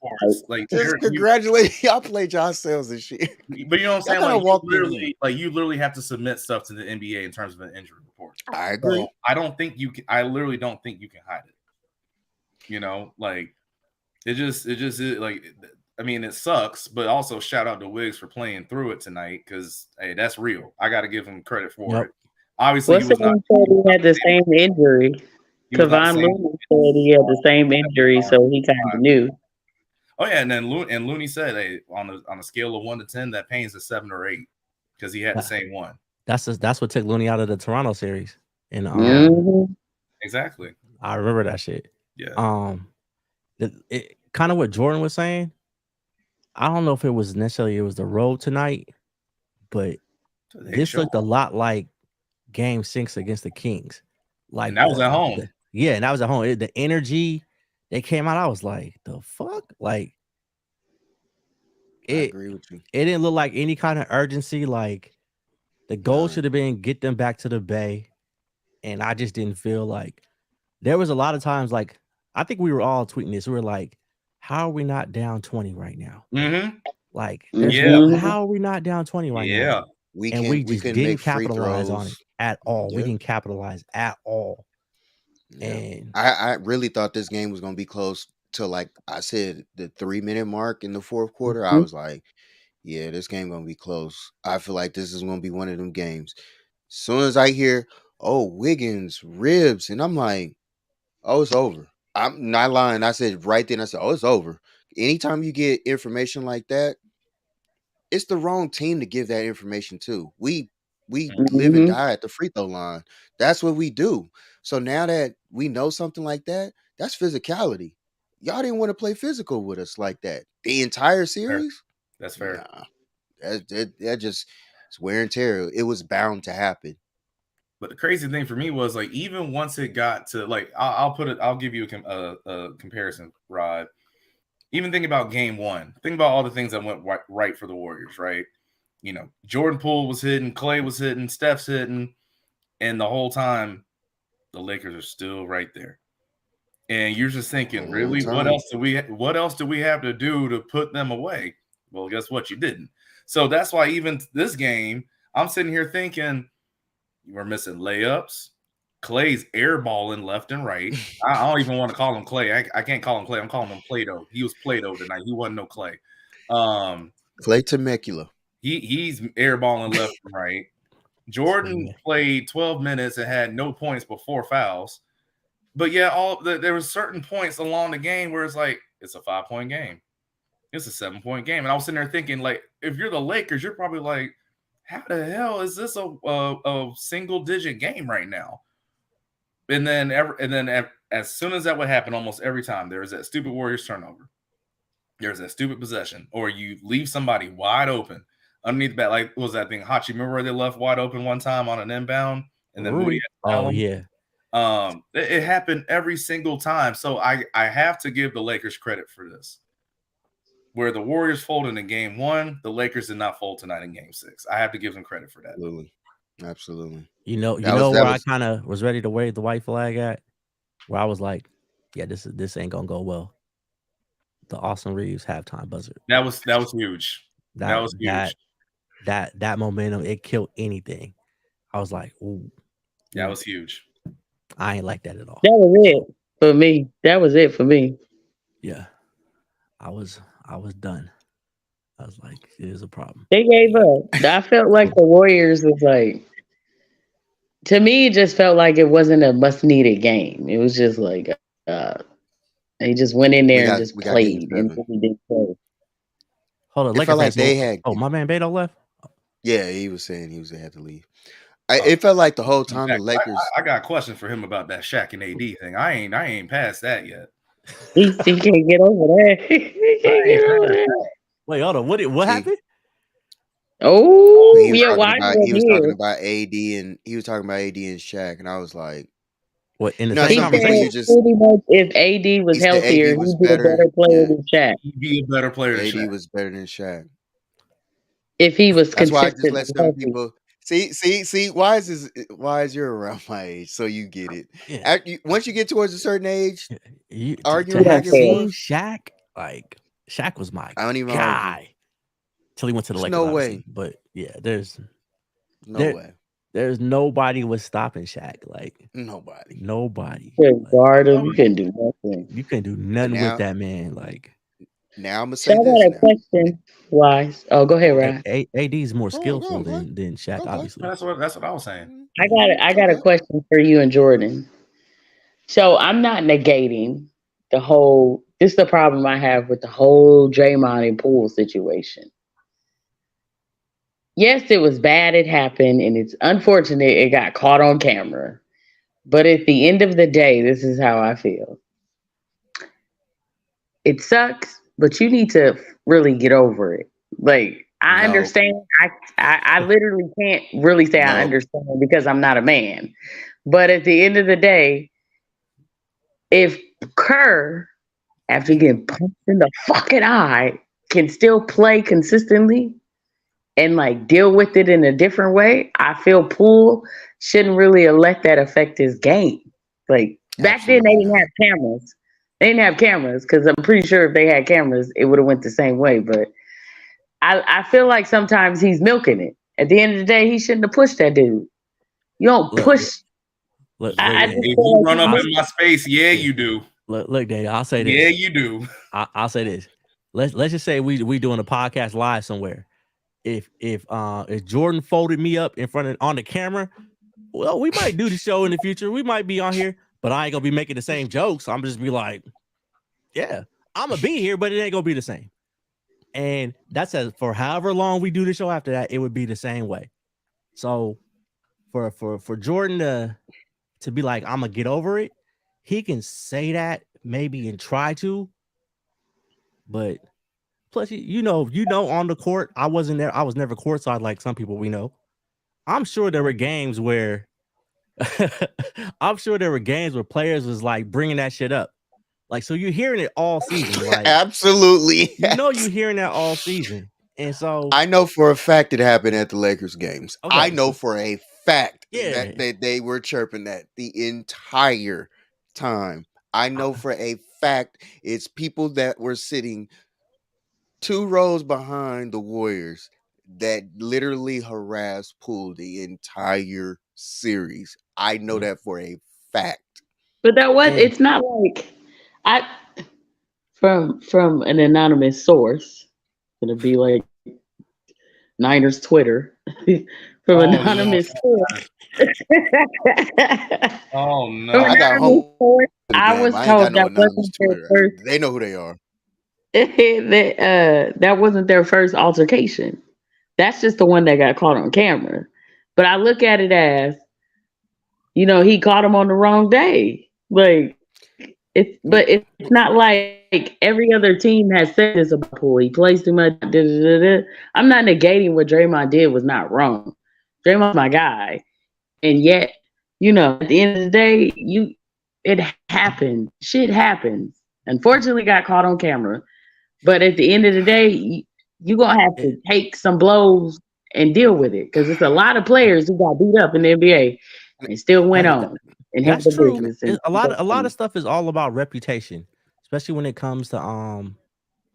congratulate y'all played yourselves this year. But you know what I'm saying? Like you literally have to submit stuff to the NBA in terms of an injury report. I agree. So I don't think you can. I literally don't think you can hide it. I mean, it sucks, but also shout out to Wiggs for playing through it tonight because hey, that's real. I got to give him credit for it. Obviously, What's the name said he had the same injury? Kevon Looney said he had the same injury, so he kind of knew. Oh yeah, and then Looney said, "Hey, on a scale of 1 to 10, that pain's a 7 or 8 because he had the same one." That's what took Looney out of the Toronto series. And exactly, I remember that shit. Yeah. It kind of what Jordan was saying. I don't know if it was necessarily the road tonight, but this looked a lot like Game 6 against the Kings. Like and that was at home. And that was at home. The energy they came out, I was like, the fuck? Like I agree with you. It didn't look like any kind of urgency. Like the goal should have been get them back to the Bay. And I just didn't feel like there was a lot of times, like, I think we were all tweeting this. We were like, how are we not down 20 right now? Mm-hmm. Like, how are we not down 20 right now? We just didn't capitalize on it at all. We didn't capitalize at all. Yeah. And I really thought this game was going to be close to, like I said, the 3-minute mark in the fourth quarter. I was like, yeah, this game going to be close. I feel like this is going to be one of them games. As soon as I hear, oh, Wiggins, ribs, and I'm like, oh, it's over. I'm not lying. I said right then, I said, oh, it's over. Anytime you get information like that, it's the wrong team to give that information to. We live and die at the free throw line. That's what we do. So now that we know something like that, that's physicality. Y'all didn't want to play physical with us like that the entire series. That's fair. Nah, that just it's wear and tear. It was bound to happen. But the crazy thing for me was like, even once it got to like, I'll give you a comparison, Rod. Even think about game 1. Think about all the things that went right for the Warriors, right? You know, Jordan Poole was hitting, Clay was hitting, Steph's hitting, and the whole time, the Lakers are still right there. And you're just thinking, really, what else do we have to do to put them away? Well, guess what? You didn't. So that's why even this game, I'm sitting here thinking, we're missing layups. Clay's airballing left and right. I don't even want to call him Clay. I can't call him Clay. I'm calling him Play-Doh. He was Play-Doh tonight. He wasn't no Clay. Clay Temecula. He's airballing left and right. Jordan played 12 minutes and had no points but 4 fouls. But yeah, there were certain points along the game where it's like, it's a 5-point game. It's a 7-point game. And I was sitting there thinking, like, if you're the Lakers, you're probably like, how the hell is this a single-digit game right now? And then as soon as that would happen, almost every time, there was that stupid Warriors turnover. There's that stupid possession. Or you leave somebody wide open underneath the bat. Like, what was that thing? Hachi, remember where they left wide open one time on an inbound? And then Moody had to tell him? It happened every single time. So I have to give the Lakers credit for this. Where the Warriors folded in game 1, the Lakers did not fold tonight in game 6. I have to give them credit for that. Absolutely. You know where I kind of was ready to wave the white flag at? Where I was like, yeah, this ain't gonna go well. The Austin Reeves halftime buzzer. That was huge. That was huge. That momentum, it killed anything. I was like, ooh. That was huge. I ain't like that at all. That was it for me. That was it for me. Yeah. I was done. I was like, it is a problem. They gave up. I felt like the Warriors was like, to me, it just felt like it wasn't a must-needed game. It was just like they just went in there and just played. And we didn't play. Hold on, it felt like they had. Oh, my man Beto left. Yeah, he was saying he had to leave. It felt like the whole time the Lakers. I got a question for him about that Shaq and AD thing. I ain't past that yet. He can't get over that. He can't get over that. Wait, hold on. What happened? Oh, he was talking about AD and Shaq, and I was like, "What?" In the he said pretty much if AD was healthier, he'd be a better player than Shaq. He'd be a better player than Shaq. AD was better than Shaq. If he was That's why I just consistent. let some people see. Why is you're around my age, so you get it. Yeah. Once you get towards a certain age, arguing back and forth. Shaq, like Shaq was my guy. Till he went to the Lakers. No way. But yeah, there's no way. There's nobody was stopping Shaq. Like Nobody. Couldn't guard him. You couldn't do nothing. You couldn't do nothing with that man. Like now, I'm gonna So say I this. got a question. Wise. Oh, go ahead, Ryan. AD is more skillful than Shaq, obviously. That's what I was saying. I got a question for you and Jordan. So I'm not negating the whole. This is the problem I have with the whole Draymond and Poole situation. Yes, it was bad. It happened, and it's unfortunate it got caught on camera. But at the end of the day, this is how I feel. It sucks, but you need to really get over it. Like, I understand. I literally can't really say I understand because I'm not a man. But at the end of the day, if Kerr, after getting punched in the fucking eye, can still play consistently and like deal with it in a different way, I feel Poole shouldn't really let that affect his game. Like back then, they didn't have cameras. They didn't have cameras because I'm pretty sure if they had cameras, it would have went the same way. But I feel like sometimes he's milking it. At the end of the day, he shouldn't have pushed that dude. You don't push. If you run up in my space, yeah, you do. Look, Dave, I'll say this. Yeah, you do. I'll say this. Let's just say we doing a podcast live somewhere. If Jordan folded me up in front of on the camera, well, we might do the show in the future. We might be on here, but I ain't gonna be making the same jokes. I'm just be like, yeah, I'm gonna be here, but it ain't gonna be the same. And that's for however long we do the show after that, it would be the same way. So for Jordan to be like, I'm gonna get over it, he can say that maybe and try to, but plus you know on the court, I wasn't there. I was never courtside like some people we know. I'm sure there were games where players was like bringing that shit up. Like, so you're hearing it all season. Like, absolutely. You know you're hearing that all season. And so I know for a fact it happened at the Lakers games. Okay. I know for a fact Yeah. that they were chirping that the entire time. I know for a fact it's people that were sitting 2 rows behind the Warriors that literally harassed Poole the entire series. I know that for a fact. But that was it's not like from an anonymous source. Gonna be like Niners Twitter from anonymous source. Oh no! From anonymous source, I was told that wasn't their first. They know who they are. That wasn't their first altercation. That's just the one that got caught on camera. But I look at it as, he caught him on the wrong day. Like it's not like every other team has said this about Poole. He plays too much. I'm not negating what Draymond did was not wrong. Draymond's my guy. And yet, at the end of the day, it happened. Shit happens. Unfortunately, got caught on camera. But at the end of the day, you're going to have to take some blows and deal with it. Because it's a lot of players who got beat up in the NBA and still went on. And that's true. A lot of stuff is all about reputation, especially when it comes to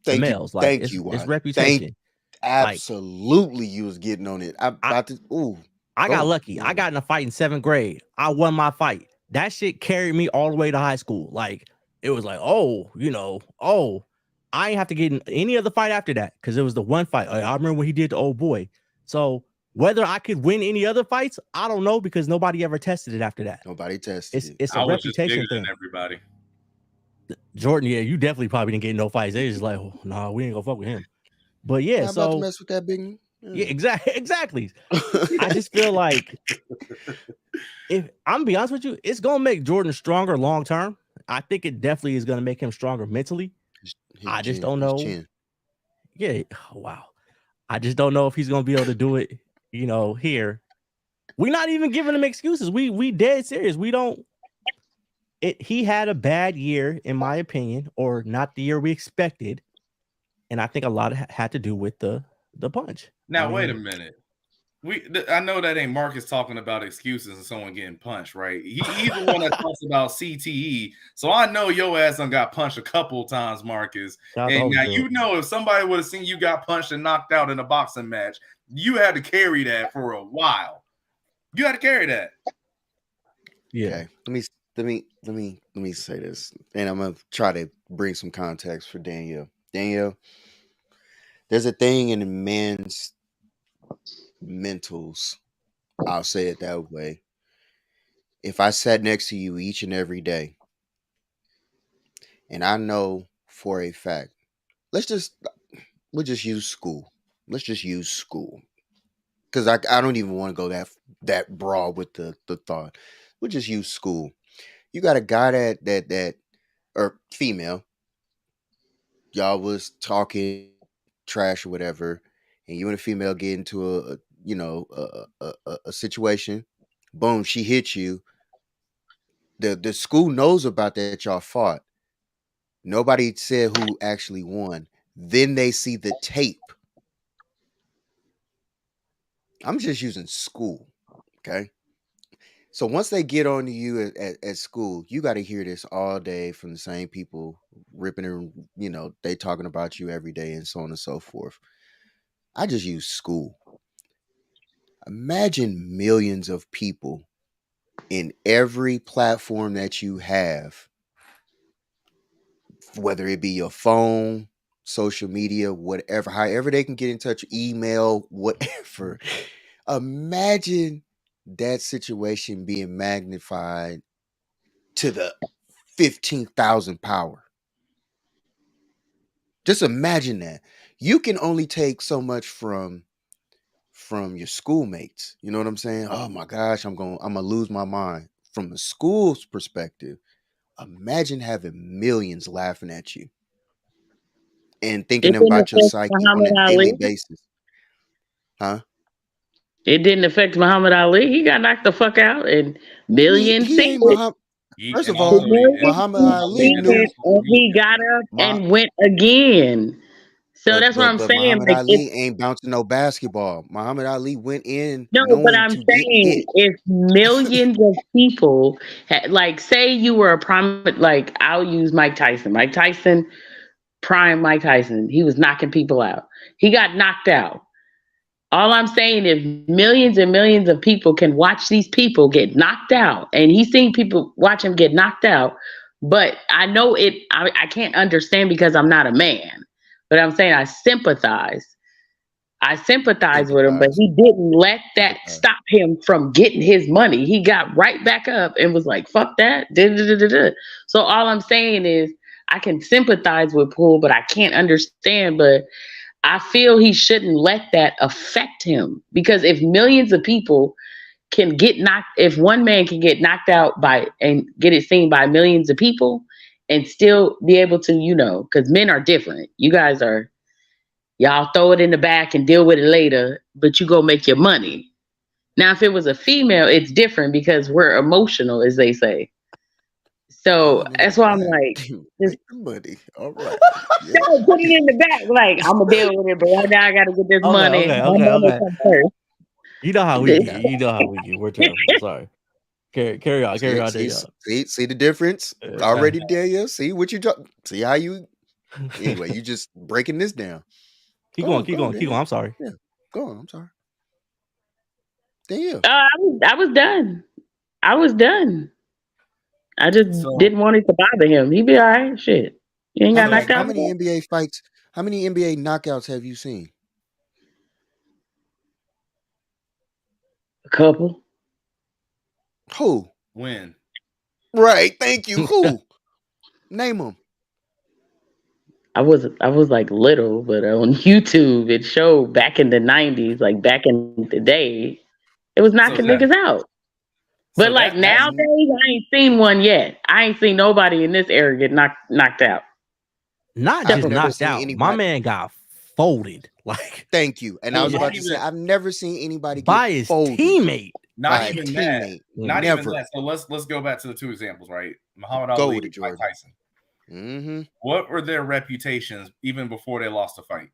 males. Like, it's reputation. Absolutely, you was getting on it. I got lucky. I got in a fight in 7th grade. I won my fight. That shit carried me all the way to high school. Like, it was like, I ain't have to get in any other fight after that because it was the one fight. I remember when he did the old boy. So whether I could win any other fights, I don't know because nobody ever tested it after that. Nobody tested it. It's a reputation thing. Everybody. Jordan, yeah, you definitely probably didn't get no fights. They just like, nah, we ain't gonna fuck with him. But yeah, Not about to mess with that big. Yeah, exactly. I just feel like if I'm gonna be honest with you, it's gonna make Jordan stronger long term. I think it definitely is gonna make him stronger mentally. I just don't know. Yeah, wow. I just don't know if he's gonna be able to do it. Here, we're not even giving him excuses. We dead serious. We don't. He had a bad year, in my opinion, or not the year we expected, and I think a lot had to do with the punch. Now wait a minute. I know that ain't Marcus talking about excuses and someone getting punched, right? He's the one that talks about CTE. So I know your ass done got punched a couple times, Marcus. And now if somebody would have seen you got punched and knocked out in a boxing match, you had to carry that for a while. You got to carry that. Yeah. Okay. Let me say this, and I'm gonna try to bring some context for Danielle. Danielle, there's a thing in men's mentals. I'll say it that way. If I sat next to you each and every day, and I know for a fact, we'll just use school. Let's just use school. Because I don't even want to go that broad with the thought. We'll just use school. You got a guy that or female, y'all was talking trash or whatever, and you and a female get into a situation. Boom, she hits you. The school knows about that y'all fought. Nobody said who actually won. Then they see the tape. I'm just using school, okay? So once they get on to you at school, you got to hear this all day from the same people ripping and, they talking about you every day and so on and so forth. I just use school. Imagine millions of people in every platform that you have, whether it be your phone, social media, whatever, however they can get in touch, email, whatever. Imagine that situation being magnified to the 15,000 power. Just imagine that. You can only take so much from your schoolmates. You know what I'm saying? Oh my gosh, I'm gonna lose my mind. From the school's perspective, imagine having millions laughing at you and thinking It didn't about your affect psyche on Muhammad a Ali. daily basis. Huh? It didn't affect Muhammad Ali. He got knocked the fuck out, and millions He seen ain't it. Muhammad. First And of all, also, Muhammad Ali Seen knew. it, and he got up and went again. So that's what I'm But saying. Muhammad Like, Ali ain't bouncing no basketball. Muhammad Ali went in no, but knowing I'm to get saying hit. if millions of people like, say you were a prime, like, I'll use Mike Tyson. Mike Tyson, prime Mike Tyson. He was knocking people out. He got knocked out. All I'm saying is millions and millions of people can watch these people get knocked out, and he's seen people watch him get knocked out. But I know it. I can't understand because I'm not a man. But I'm saying I sympathize. I sympathize with him, but he didn't let that stop him from getting his money. He got right back up and was like, fuck that. So all I'm saying is I can sympathize with Poole, but I can't understand. But I feel he shouldn't let that affect him, because if millions of people can get knocked, if one man can get knocked out by and get it seen by millions of people and still be able to, because men are different. You guys are, y'all throw it in the back and deal with it later, but you go make your money. Now, if it was a female, it's different because we're emotional, as they say. So that's why I'm like, just money. All right. Yeah. No, put it in the back. Like, I'm gonna deal with it, but right now I gotta get this money. Okay. Come first. You know how we get. You know how we get. We're terrible. I'm sorry. Carry on. Carry on. See the difference already, Daniel. See what you talk. See how you. Anyway, you just breaking this down. Keep going. I'm sorry. Yeah, go on. I'm sorry. Daniel. I was done. I just didn't want it to bother him. He be all right. Shit. You ain't got knocked out. How many NBA fights? How many NBA knockouts have you seen? A couple. Who? When? Right. Thank you. Who? Name them. I was like little, but on YouTube it showed back in the 90s, like back in the day, it was knocking niggas out. But So like nowadays, I ain't seen one yet. I ain't seen nobody in this era get knocked out. Not just knocked out. My man got folded. Like, thank you. And I was about to say, I've never seen anybody get by his folded. teammate. Not even that. Not even that. So let's go back to the two examples, right? Muhammad Ali, Mike Tyson. Mm-hmm. What were their reputations even before they lost the fight?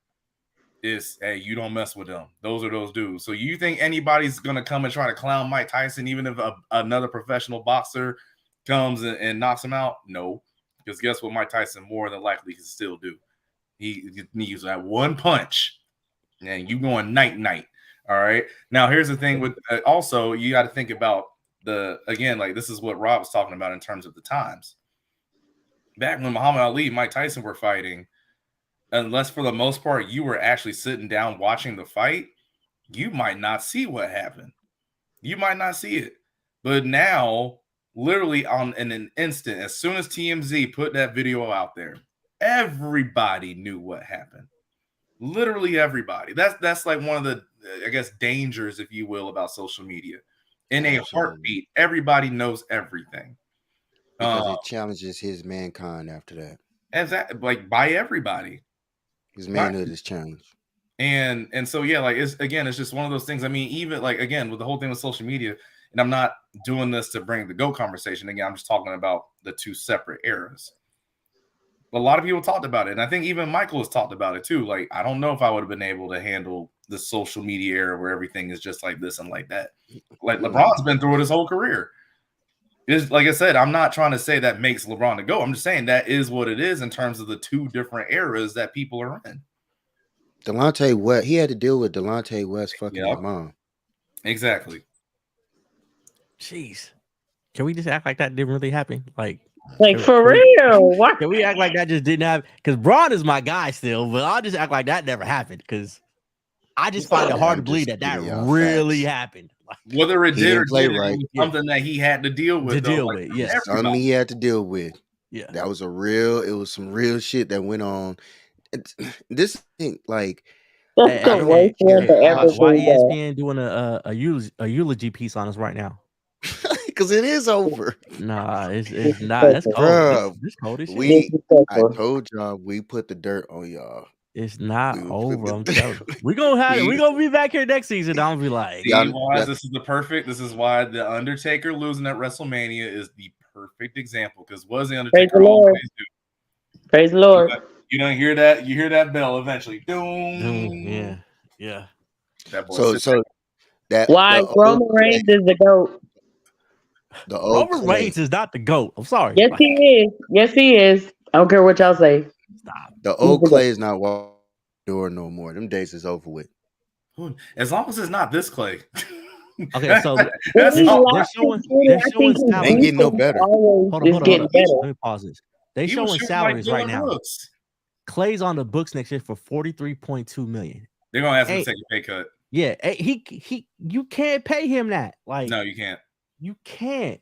Is, hey, you don't mess with them. Those are those dudes. So you think anybody's gonna come and try to clown Mike Tyson, even if another professional boxer comes and knocks him out? No, because guess what? Mike Tyson more than likely can still do. He needs that one punch, and you going night. All right. Now, here's the thing with also, you got to think about again, like this is what Rob was talking about in terms of the times. Back when Muhammad Ali and Mike Tyson were fighting, unless for the most part you were actually sitting down watching the fight, you might not see what happened. You might not see it. But now, literally in an instant, as soon as TMZ put that video out there, everybody knew what happened. Literally everybody. That's like one of the, I guess, dangers, if you will, about social media. In a heartbeat, everybody knows everything. Because it challenges his mankind after that. Exactly, like by everybody. His manhood is challenged. And so yeah, like it's just one of those things. I mean, even like again with the whole thing with social media, and I'm not doing this to bring the GOAT conversation again. I'm just talking about the two separate eras. A lot of people talked about it, and I think even Michael has talked about it too. Like, I don't know if I would have been able to handle the social media era where everything is just like this and like that. Like LeBron's been through it his whole career. It's like I said, I'm not trying to say that makes LeBron the GOAT. I'm just saying that is what it is in terms of the two different eras that people are in. Delonte West, he had to deal with Delonte West fucking his mom. Exactly. Jeez. Can we just act like that didn't really happen? Like for real? What? Can we act like that just didn't happen? Because Braun is my guy still, but I'll just act like that never happened because I just find it hard to believe that really happened. Whether it did or didn't, something that he had to deal with. Yes. Something he had to deal with. Yeah. That was it was some real shit that went on. This thing, like, that's the worst one to ever do. Why ESPN doing a eulogy piece on us right now? Because it is over. Nah, it's not. That's cold. This cold as shit. I told y'all we put the dirt on y'all. It's not over. I'm telling you. We're gonna be back here next season. I'm gonna be like, this is why the Undertaker losing at WrestleMania is the perfect example. Because what does the Undertaker always do? Praise the Lord. You don't hear that? You hear that bell eventually. Yeah. That boy so that why Roman Reigns is the GOAT. Roman Reigns is not the GOAT. I'm sorry. Yes, he is. Yes, he is. I don't care what y'all say. Stop. The old Clay is not walking the door no more. Them days is over with. As long as it's not this Clay. Okay, so they're showing salaries. Ain't getting no better. Hold on. Let me pause this. They're showing salaries right now. Clay's on the books next year for $43.2 million. They're gonna ask him to take a pay cut. Yeah, you can't pay him that. Like, no, you can't. You can't.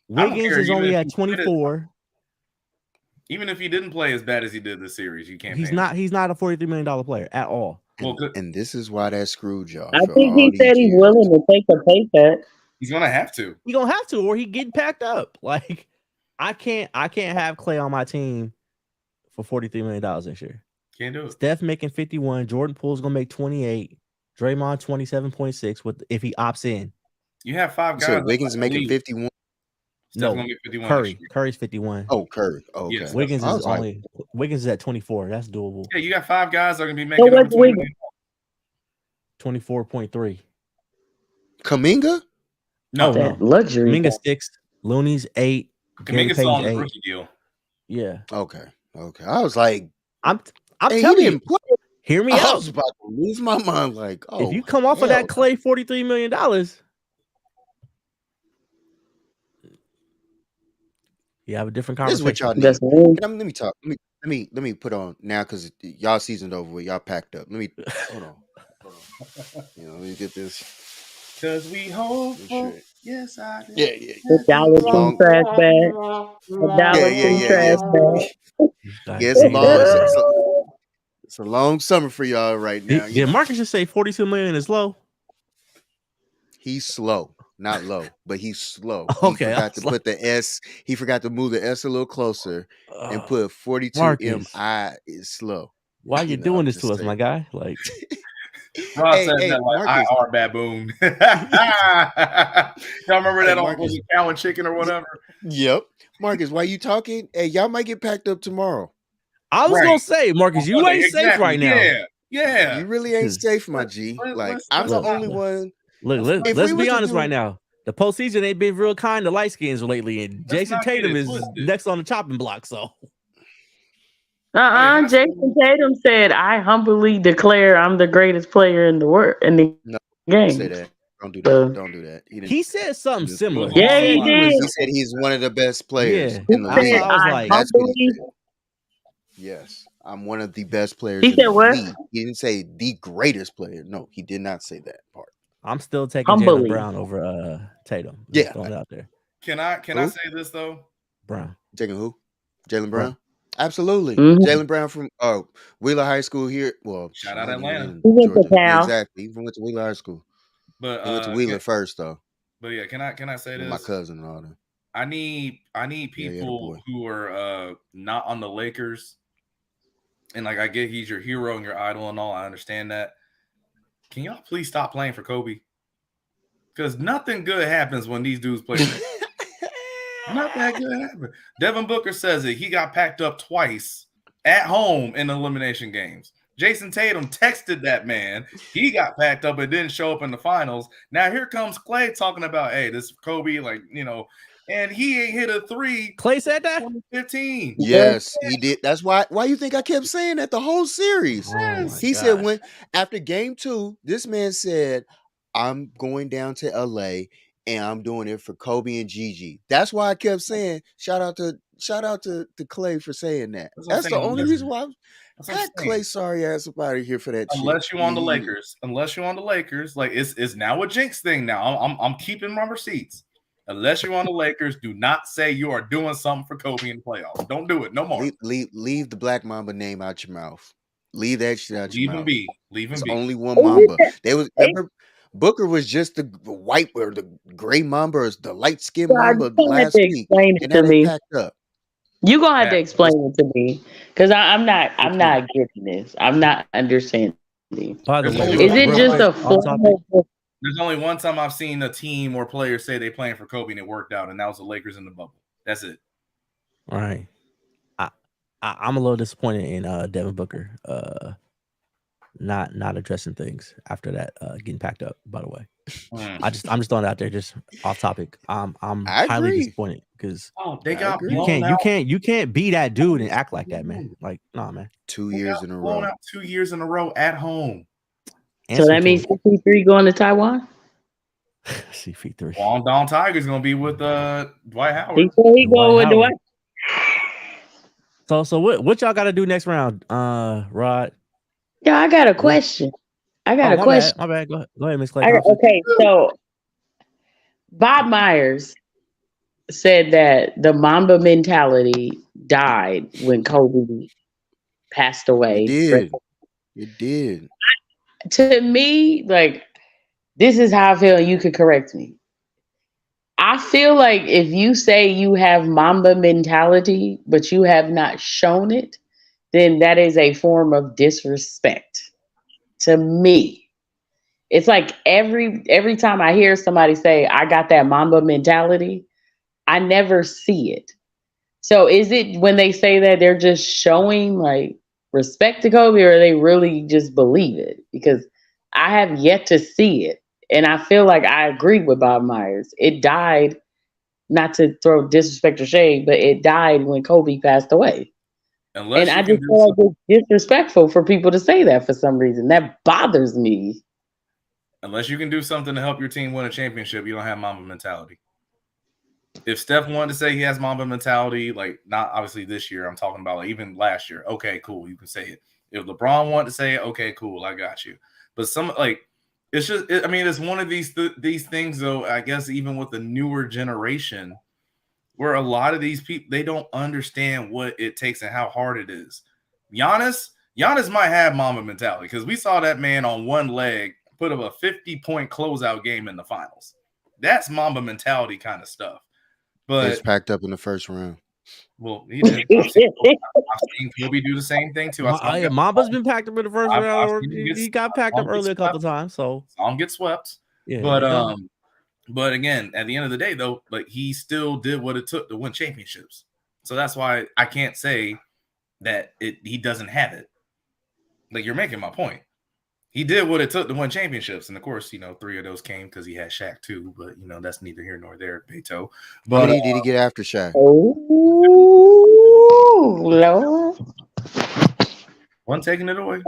Wiggins is only at 24. Even if he didn't play as bad as he did this series, you can't. He's not a $43 million player at all. And this is why that screwed y'all. I think he said he's willing to take a pay cut. He's gonna have to. He's gonna have to, or he getting packed up. Like, I can't have Clay on my team for $43 million this year. Can't do it. Steph making 51. Jordan Poole's gonna make 28. Draymond 27.6 if he opts in. You have 5 guys. So Wiggins making 51. No, Curry's 51. Oh, Curry. Oh, okay. Yes, Wiggins is at 24. That's doable. Yeah, you got 5 guys that are gonna be making 24.3. Kaminga? No, luxury. Kaminga 6. Looney's 8. Kaminga's on the rookie deal. Yeah. Okay. I was like, I'm telling you. Hear me out. I was about to lose my mind. Like, if you come off of that Clay $43 million, you have a different conversation. This is what y'all need. Let me talk. Let me put on now because y'all seasoned over with. Y'all packed up. Let me hold on. Let me get this. Because we hope. Yes, I do. Yeah. The Dallas trash bag. The Dallas trash bag. Yes, it's a long summer for y'all right now. Did Marcus just say 42 million is low? He's slow, not low, but he's slow. Okay, he forgot to put the S. He forgot to move the S a little closer and put 42 MI is slow. Why are you doing this to us, my guy? Like, Rob said that like IR baboon. Y'all remember that on cow and chicken or whatever? Yep. Marcus, why you talking? Hey, y'all might get packed up tomorrow. I was gonna say, Marcus, you ain't safe right now. Yeah. You really ain't safe, my G. Like, I'm the only one. Look, let's be honest right now. The postseason ain't been real kind to light skins lately, and Jason Tatum is next on the chopping block. So, Jason Tatum said, "I humbly declare I'm the greatest player in the world." games. Say that. Don't do So that. Don't do that. He said something He similar. yeah, he He did. He said he's one of the best players Yeah, in the that's He why said, league. I was I like, That's what he humbly. said. Yes, I'm one of the best players He in said the what? league. He didn't say the greatest player. No, he did not say that part. I'm still taking Jaylen Humbly. Brown over Tatum. Just Yeah. throwing it out there. Can I Who? say this though? Brown. Taking who? Jalen Brown. Brown? Absolutely. Mhm. Jalen Brown from Wheeler High School here. Well, Shout out not even Atlanta. in He went to Georgia. Yeah, Cal. exactly. He went to Wheeler High School. But He went to Wheeler first though. But yeah, can I say With my this? cousin and all that. I need people boy. who are not on the Lakers. And like I get he's your hero and your idol and all. I understand that. Can y'all please stop playing for Kobe? Because nothing good happens when these dudes play. Nothing good happens. Devin Booker says it. He got packed up twice at home in elimination games. Jason Tatum texted that man. He got packed up and didn't show up in the finals. Now here comes Clay talking about, hey, this is Kobe, like, you know, and he ain't hit a three. Clay said that? 2015. Yes, he did. That's why you think I kept saying that the whole series. He said when after game 2, this man said, I'm going down to LA and I'm doing it for Kobe and Gigi. That's why I kept saying shout out to Clay for saying that. That's the only reason why I had Clay sorry ass up out of here for that Unless shit. you on the Lakers. Unless you on the Lakers. Like it's now a jinx thing now. I'm keeping my receipts. Unless you're on the Lakers, do not say you are doing something for Kobe in the playoffs. Don't do it no more. Leave the Black Mamba name out your mouth. Leave that shit out your mouth. Leave him There's be. only one Mamba. Booker was just the white or the gray Mamba or the light skinned Mamba last week. And now they packed up. You're gonna have to explain it to me. Because I'm not getting this. I'm not understanding. By the way, is it just a form of There's only one time I've seen a team or players say they playing for Kobe and it worked out, and that was the Lakers in the bubble. That's it. All right. I'm a little disappointed in Devin Booker not addressing things after that getting packed up, by the way. I'm just throwing it out there just off topic. I'm highly disappointed because they got you can't be that dude and act like that, man. Like, nah, man. 2 years in a row. 2 years in a row at home. So that means CP3 going to Taiwan? CP3. Long Don Tiger's gonna be with Dwight Howard. He going with Dwight. So what y'all gotta do next round, Rod? Yeah, I got a question. I got a question. My bad. Go ahead, Miss Clay. Okay, so Bob Myers said that the Mamba mentality died when Kobe passed away. It did. To me, like, this is how I feel, and you could correct me. I feel like if you say you have Mamba mentality, but you have not shown it, then that is a form of disrespect to me. It's like every time I hear somebody say, I got that Mamba mentality, I never see it. So is it when they say that they're just showing like respect to Kobe, or they really just believe it? Because I have yet to see it. And I feel like I agree with Bob Myers. It died, not to throw disrespect or shade, but it died when Kobe passed away. And I just feel like it's disrespectful for people to say that for some reason. That bothers me. Unless you can do something to help your team win a championship, you don't have Mamba mentality. If Steph wanted to say he has Mamba mentality, like not obviously this year, I'm talking about like even last year. Okay, cool, you can say it. If LeBron wanted to say it, okay, cool, I got you. But some like it's just, it's one of these things though. I guess even with the newer generation, where a lot of these people they don't understand what it takes and how hard it is. Giannis might have Mamba mentality because we saw that man on one leg put up a 50-point closeout game in the finals. That's Mamba mentality kind of stuff. But it's packed up in the first round. Well, he did. I've seen Kobe do the same thing too. Mamba's been packed up in the first round. He got packed up early a couple times. So I'll get swept. Yeah, but again, at the end of the day, though, like he still did what it took to win championships. So that's why I can't say that he doesn't have it. Like you're making my point. He did what it took to win championships, and of course, 3 of those came because he had Shaq too. But that's neither here nor there, Beto. But how many did he get after Shaq? Oh, Lord. One taking it away.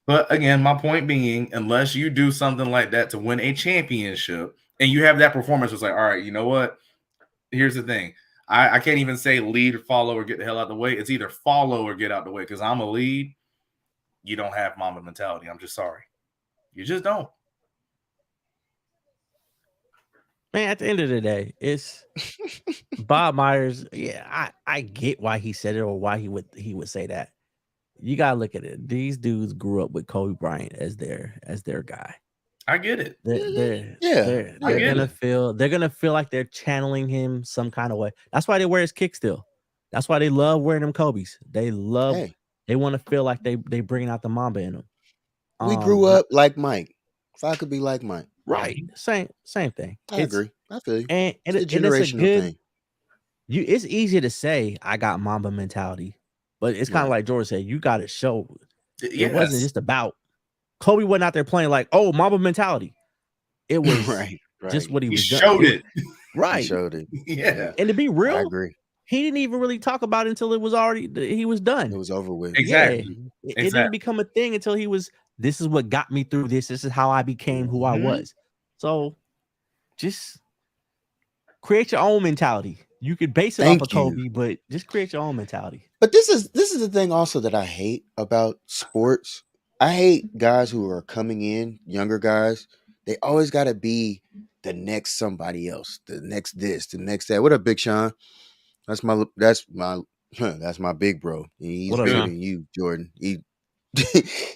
But again, my point being, unless you do something like that to win a championship and you have that performance, it's like, all right, you know what? Here's the thing. I can't even say lead, follow, or get the hell out of the way. It's either follow or get out the way. Because I'm a lead. You don't have Mamba mentality. I'm just sorry. You just don't. Man, at the end of the day, it's Bob Myers. Yeah, I get why he said it or why he would say that. You gotta look at it. These dudes grew up with Kobe Bryant as their guy. I get it. They're gonna feel like they're channeling him some kind of way. That's why they wear his kick still. That's why they love wearing them Kobe's. They want to feel like they bringing out the Mamba in them. We grew up like Mike. If I could be like Mike, right? Same thing. I agree. I feel you. And it's a generational thing. It's easy to say I got Mamba mentality, but it's kind of like George said. You got to show. It wasn't just about Kobe wasn't out there playing like, oh, Mamba mentality. It was just what he was showed it. Right. He showed it. Yeah. And to be real, I agree. He didn't even really talk about it until it was he was done. It was over with. Exactly. Yeah. It didn't become a thing until he was, this is what got me through this. This is how I became who I was. So just create your own mentality. You could base it off of Kobe, but just create your own mentality. But this is the thing also that I hate about sports. I hate guys who are coming in, younger guys. They always got to be the next somebody else, the next this, the next that. What up, Big Sean? That's my big bro. He's bigger than you, Jordan.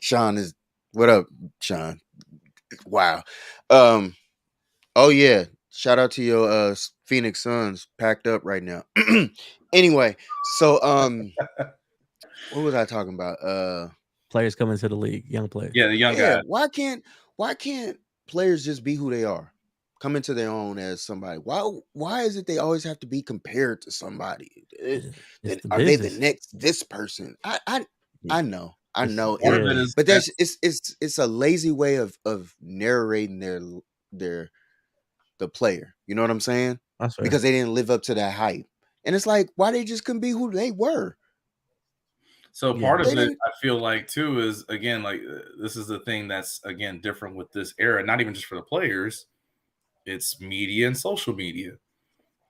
Sean is what up, Sean? Wow. Oh yeah. Shout out to your Phoenix Suns packed up right now. Anyway, so what was I talking about? Players coming to the league, young players. Yeah, the young guys. Why can't players just be who they are? Come into their own as somebody. Why is it they always have to be compared to somebody? Are they the next this person? I know. But that's it's a lazy way of narrating the player. You know what I'm saying? Because they didn't live up to that hype. And it's like, why they just couldn't be who they were? So part of it, I feel like too, is again, like this is the thing that's again different with this era, not even just for the players. It's media and social media.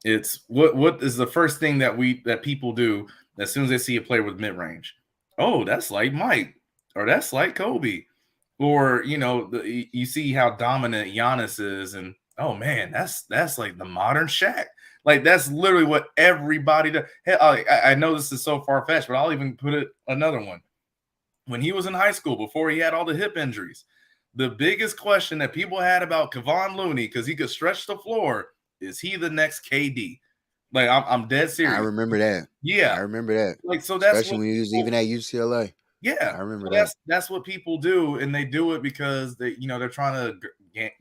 It's what is the first thing that people do as soon as they see a player with mid-range? Oh, that's like Mike, or that's like Kobe, or you see how dominant Giannis is, and oh man, that's like the modern Shaq. Like that's literally what everybody does. Hey, I know this is so far-fetched, but I'll even put it another one. When he was in high school, before he had all the hip injuries, the biggest question that people had about Kevon Looney, because he could stretch the floor, is he the next KD? Like I'm dead serious. I remember that. Yeah, I remember that. Like so that's especially when he was even at UCLA. Yeah, I remember that. That's what people do, and they do it because they're trying to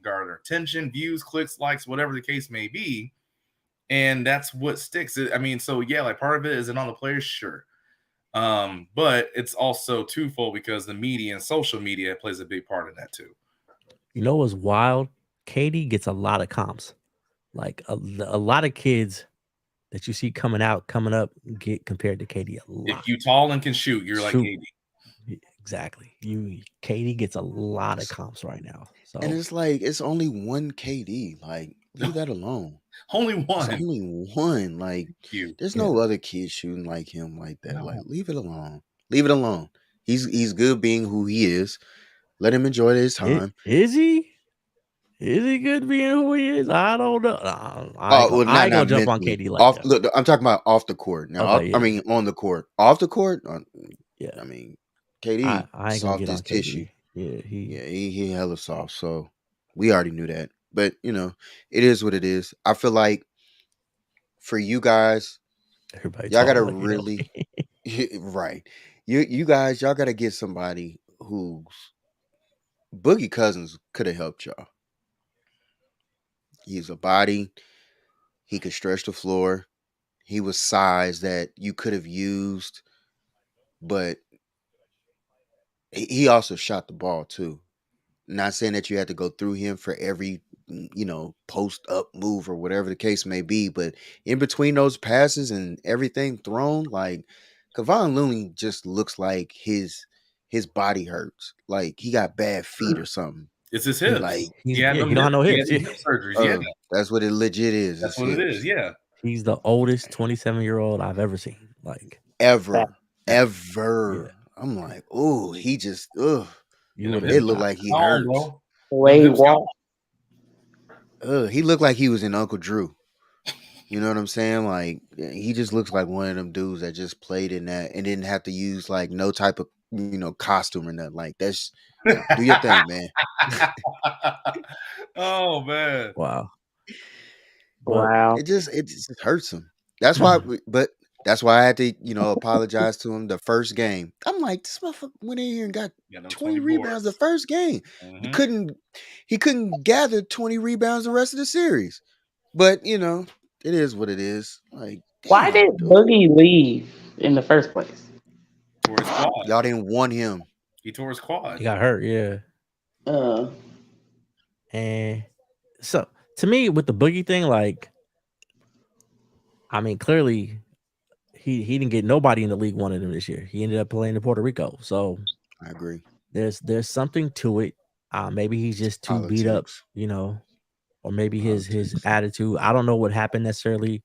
garner attention, views, clicks, likes, whatever the case may be, and that's what sticks. I mean, so yeah, like part of it isn't on the players, sure. But it's also twofold because the media and social media plays a big part in that too. You know what's wild? KD gets a lot of comps. Like a lot of kids that you see coming up get compared to KD a lot. If you tall and can shoot, you're like KD. Exactly. KD gets a lot of comps right now. So and it's like it's only one KD. Like leave that alone. Only one. It's only one. Like there's no other kid shooting like him like that. No. Like leave it alone. Leave it alone. He's good being who he is. Let him enjoy his time. Is he? Is he good being who he is? I don't know. I ain't gonna jump on KD like that. Look, I'm talking about off the court. Now, I mean on the court. Off the court. Yeah. I mean, KD I ain't soft as tissue. He hella soft. So we already knew that. But it is what it is. I feel like for you guys, y'all gotta really right. You guys, y'all gotta get somebody who's Boogie Cousins could have helped y'all. He's a body. He could stretch the floor. He was size that you could have used, but he also shot the ball too. Not saying that you had to go through him for every, post up move or whatever the case may be, but in between those passes and everything thrown, like Kevon Looney just looks like his his body hurts. Like he got bad feet or something. It's his hips. Like he had he don't have no hips. hip surgeries. Yeah, that's what it legit is. that's It's what it hips. is. Yeah, He's the oldest 27-year-old I've ever seen. Like Ever. Yeah. I'm like, oh, he just You would it looked like he hurts. The way he walked. He looked like he was in Uncle Drew. You know what I'm saying? Like he just looks like one of them dudes that just played in that and didn't have to use like no type of costume or nothing. Like that's do your thing, man. Oh man! Wow. Wow. It just hurts him. That's why, but that's why I had to apologize to him the first game. I'm like, this motherfucker went in here and got 20 rebounds the first game. He couldn't gather 20 rebounds the rest of the series. But it is what it is. Like, why did Boogie leave in the first place? Tore his quad. Y'all didn't want him. He tore his quad. He got hurt, yeah. And so to me, with the Boogie thing, like, I mean, clearly he didn't get nobody in the league wanted him this year. He ended up playing in Puerto Rico. So I agree. There's something to it. Maybe he's just too beat up, or maybe his attitude. I don't know what happened necessarily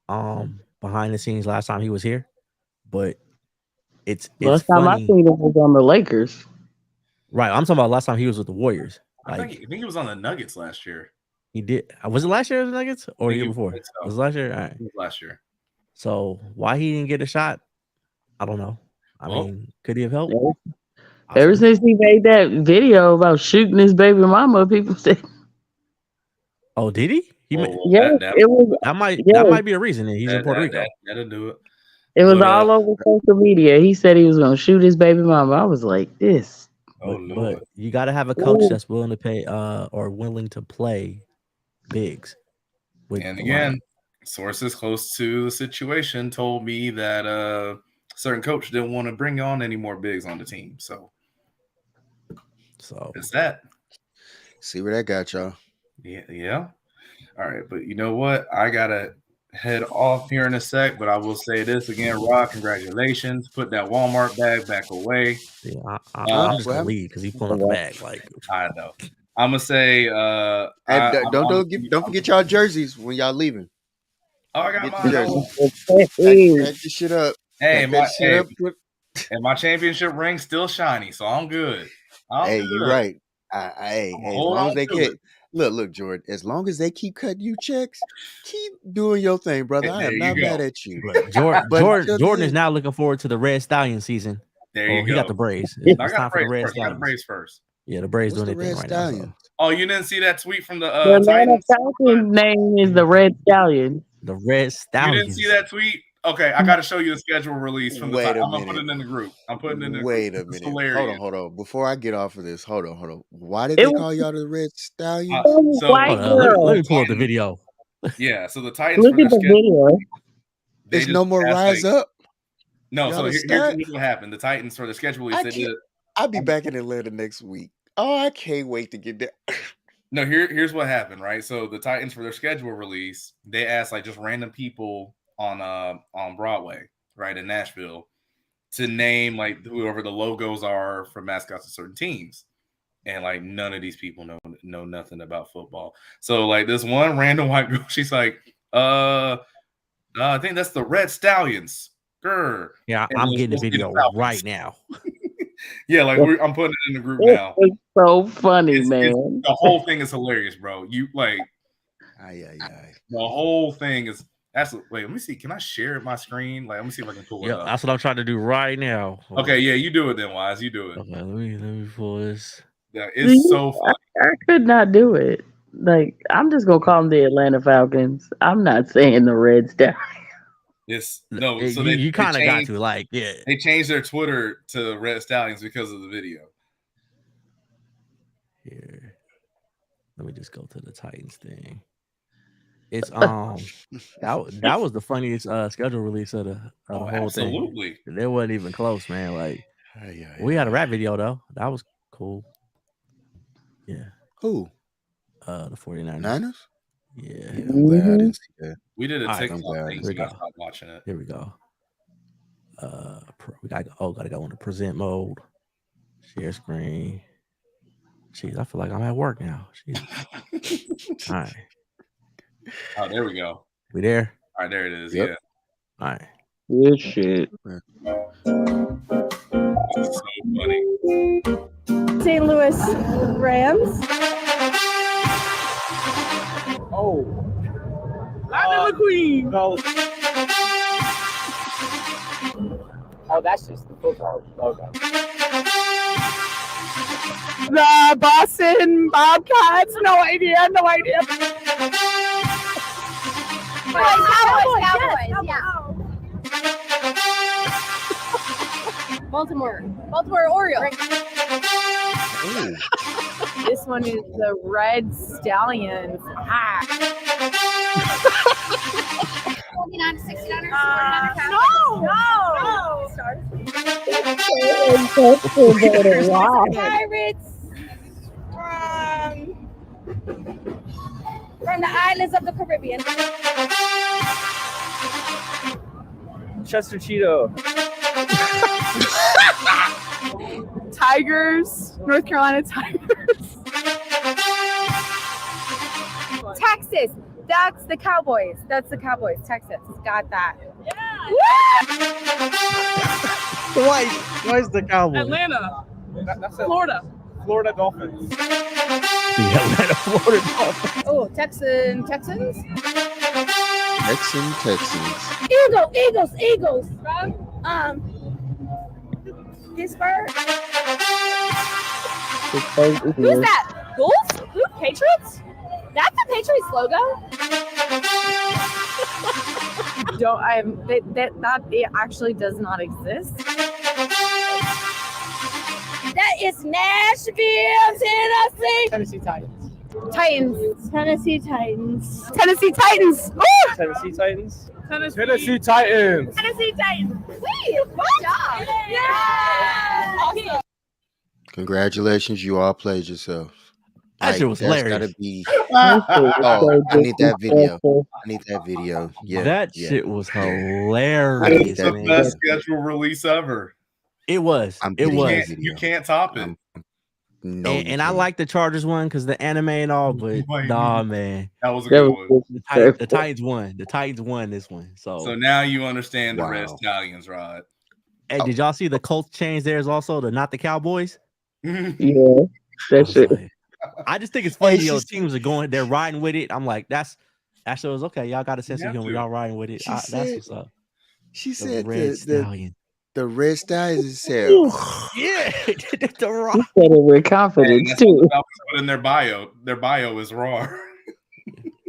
behind the scenes last time he was here, but it's last funny. time I seen him was on the Lakers. Right, I'm talking about last time he was with the Warriors. I think he was on the Nuggets last year. He did. Was it last year with the Nuggets or the year before? So. Was it last year? All right. It was last year. So why he didn't get a shot? I don't know. I mean, could he have helped? Ever since he made that video about shooting his baby mama, people said, "Oh, did he? That might be a reason that he's in Puerto Rico. That'll do it. It was all over social media. He said he was going to shoot his baby mama. I was like, this. But you got to have a coach that's willing to pay or willing to play bigs. And again, sources close to the situation told me that a certain coach didn't want to bring on any more bigs on the team. So it's that. See where that got y'all. Yeah. All right. But you know what? I got to head off here in a sec, but I will say this again, Rod, congratulations. Put that Walmart bag back away. Yeah, I'm just going to leave because he's pulling up the bag. Like, I know. I'm going to say don't forget y'all jerseys when y'all leaving. Oh, I got mine. Pack your shit up. Hey, my championship ring's still shiny, so I'm good. You're right. As long as they can look, Jordan. As long as they keep cutting you checks, keep doing your thing, brother. I am not mad at you. Look, Jordan is now looking forward to the Red Stallion season. There you go. He got the braids. I got the braids first. Yeah, the braids doing anything right now. So. Oh, you didn't see that tweet from the Atlanta Falcons name is the Red Stallion. The Red Stallion. You didn't see that tweet? Okay, I got to show you the schedule release from the site. I'm gonna put it in the group. I'm putting it in the group. Wait a minute. Hold on. Before I get off of this, hold on. Why did they call y'all the Red Stallion? Let me pull up the video. Yeah, so the Titans. Look at the video. There's no more Rise Up. No, so here's what happened. The Titans for the schedule release. I'll be back in Atlanta next week. Oh, I can't wait to get there. No, here's what happened, right? So the Titans for their schedule release, they asked like just random people on Broadway, right, in Nashville, to name like whoever the logos are for mascots of certain teams. And like none of these people know nothing about football. So like this one random white girl, she's like, I think that's the Red Stallions. Grr. Yeah, I'm getting the video right now. Yeah, like I'm putting it in the group now. It's so funny, man. The whole thing is hilarious, bro. You like, the whole thing is absolutely. Wait, let me see. Can I share my screen? Like, let me see if I can pull it up. That's what I'm trying to do right now. Okay, yeah, you do it then, Wise. You do it. Okay, let me pull this. Yeah, it's so funny. I could not do it. Like, I'm just gonna call them the Atlanta Falcons. I'm not saying the Red Stallion. So you kind of got to like, yeah. They changed their Twitter to Red Stallions because of the video. Here, let me just go to the Titans thing. It's that was the funniest schedule release of the whole absolutely. thing. It wasn't even close, man. Like, we had a rap video though. That was cool. Yeah. Who? The 49ers. Niners? Yeah. I'm glad I didn't see that. We did a TikTok thing, so I stopped watching it. Here we go. We gotta go into present mode. Share screen. Jeez, I feel like I'm at work now. Jeez. All right. Oh, there we go. We there? All right, there it is. Yep. Yeah. All right. Good shit. This is so funny. St. Louis Rams. Oh. Lightning McQueen. No. Oh, that's just the football. Okay. The Boston Bobcats. No idea. Cowboys. Yeah. Baltimore Orioles. Ooh. This one is the Red Stallions. 49 to 69ers. No. Pirates. From the islands of the Caribbean. Chester Cheeto. Tigers. North Carolina Tigers. Texas. That's the Cowboys. Texas. Got that. Why is the Cowboys? Atlanta. That's it. Florida. Florida Dolphins. The Atlanta Florida Dolphins. Oh, Texans. Texans. Eagles. Pittsburgh. Who's that? Bulls? Who? Patriots? That's the Patriots logo. That it actually does not exist. That is Nashville, Tennessee. Tennessee Titans. Tennessee Titans. Woo! Tennessee Titans. Wait, good job. Yeah. Awesome. Congratulations, you all played yourself. That shit was that's hilarious. gotta be. Oh, I need that video. Yeah, That yeah. shit was I need hilarious, It's that the man. best schedule release ever. It was. I'm It getting was. that video. You can't top it. No, And I like the Chargers one because the anime and all, but nah, man. That was a good one. The Titans won. The Titans won this one. So So, now you understand the Wow. Red Stallions, Rod. hey, did y'all see the Colts change theirs also to not the Cowboys? Yeah, I that's was it. like- I just think it's funny. Hey, Yo, she's- teams are going, they're riding with it. I'm like, that shows okay. Y'all got a sense You of have humor. to. Y'all riding with it. She That's said- what's up. She The said Red Stallion. the Red Stallions said, Yeah, the Rock. You said it with confidence And too. that's what put in their bio. Their bio is raw.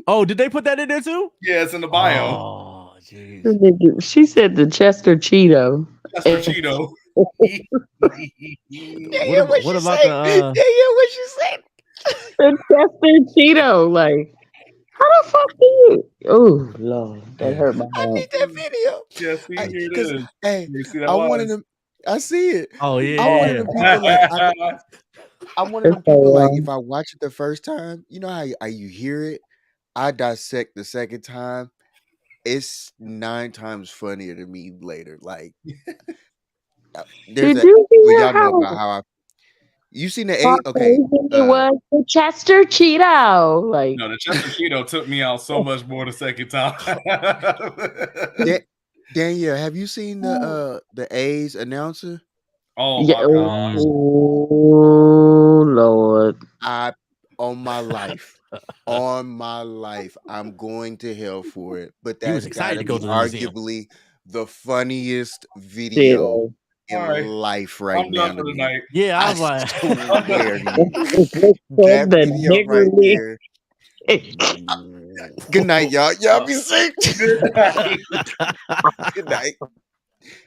Oh, did they put that in there too? Yeah, it's in the bio. Oh, jeez. She said the Chester Cheeto. That's for Cheeto. What about the? what you said? The Chester Cheeto. Like, how the fuck do you? Oh Lord, that hurt my I heart. need that video. Yeah, see, here it 'Cause, is. hey, You see that I'm one line? of them. I see it. Oh yeah. I'm one of them people. Like, I'm one of them It's so people. Like, long. if I watch it the first time, you know how you hear it. I dissect the second time. It's 9 times funnier to me later. Like, Did you well, hear y'all know how about how I. You seen the how 8? Okay. crazy it was? The Chester Cheeto. Like, No, the Chester Cheeto took me out so much more the second time. Danielle, have you seen the A's announcer? Oh yeah, my gosh. oh Lord. On my life, I'm going to hell for it. But He was that's excited gotta to be go to the museum. arguably the funniest video in All right. life right I'm now. done for to me. tonight. Yeah, I was like, swear to you, That that video right niggerly. there. Good night, y'all. Y'all be safe. Good night.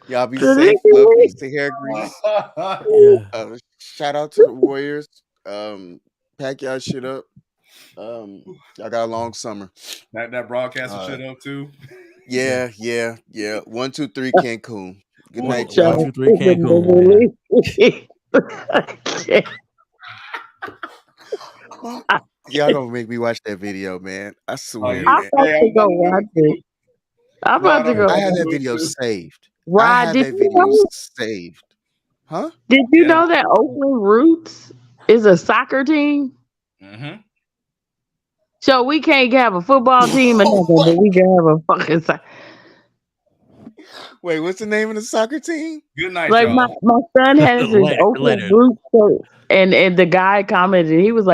Y'all be The safe. Love, niggerly. peace to hair grease. yeah. Shout out to the Warriors. Pack y'all shit up. Y'all got a long summer. that broadcast was shit up too. Yeah. 1, 2, 3 Cancun. Good One, night, Shout y'all. 1, 2, 3 Cancun. Man. Y'all gonna make me watch that video, man. I swear, yeah. I'm man. about to go watch it. I'm about to go. I have that video saved. I Rod, have did that you video know? saved. Huh? Did you know that Oakland Roots is a soccer team? Mm-hmm. So we can't have a football team or nothing, but we can have a fucking soccer. Wait, what's the name of the soccer team? Good night, Like y'all. my son has his Oakland Roots shirt, and the guy commented, he was like,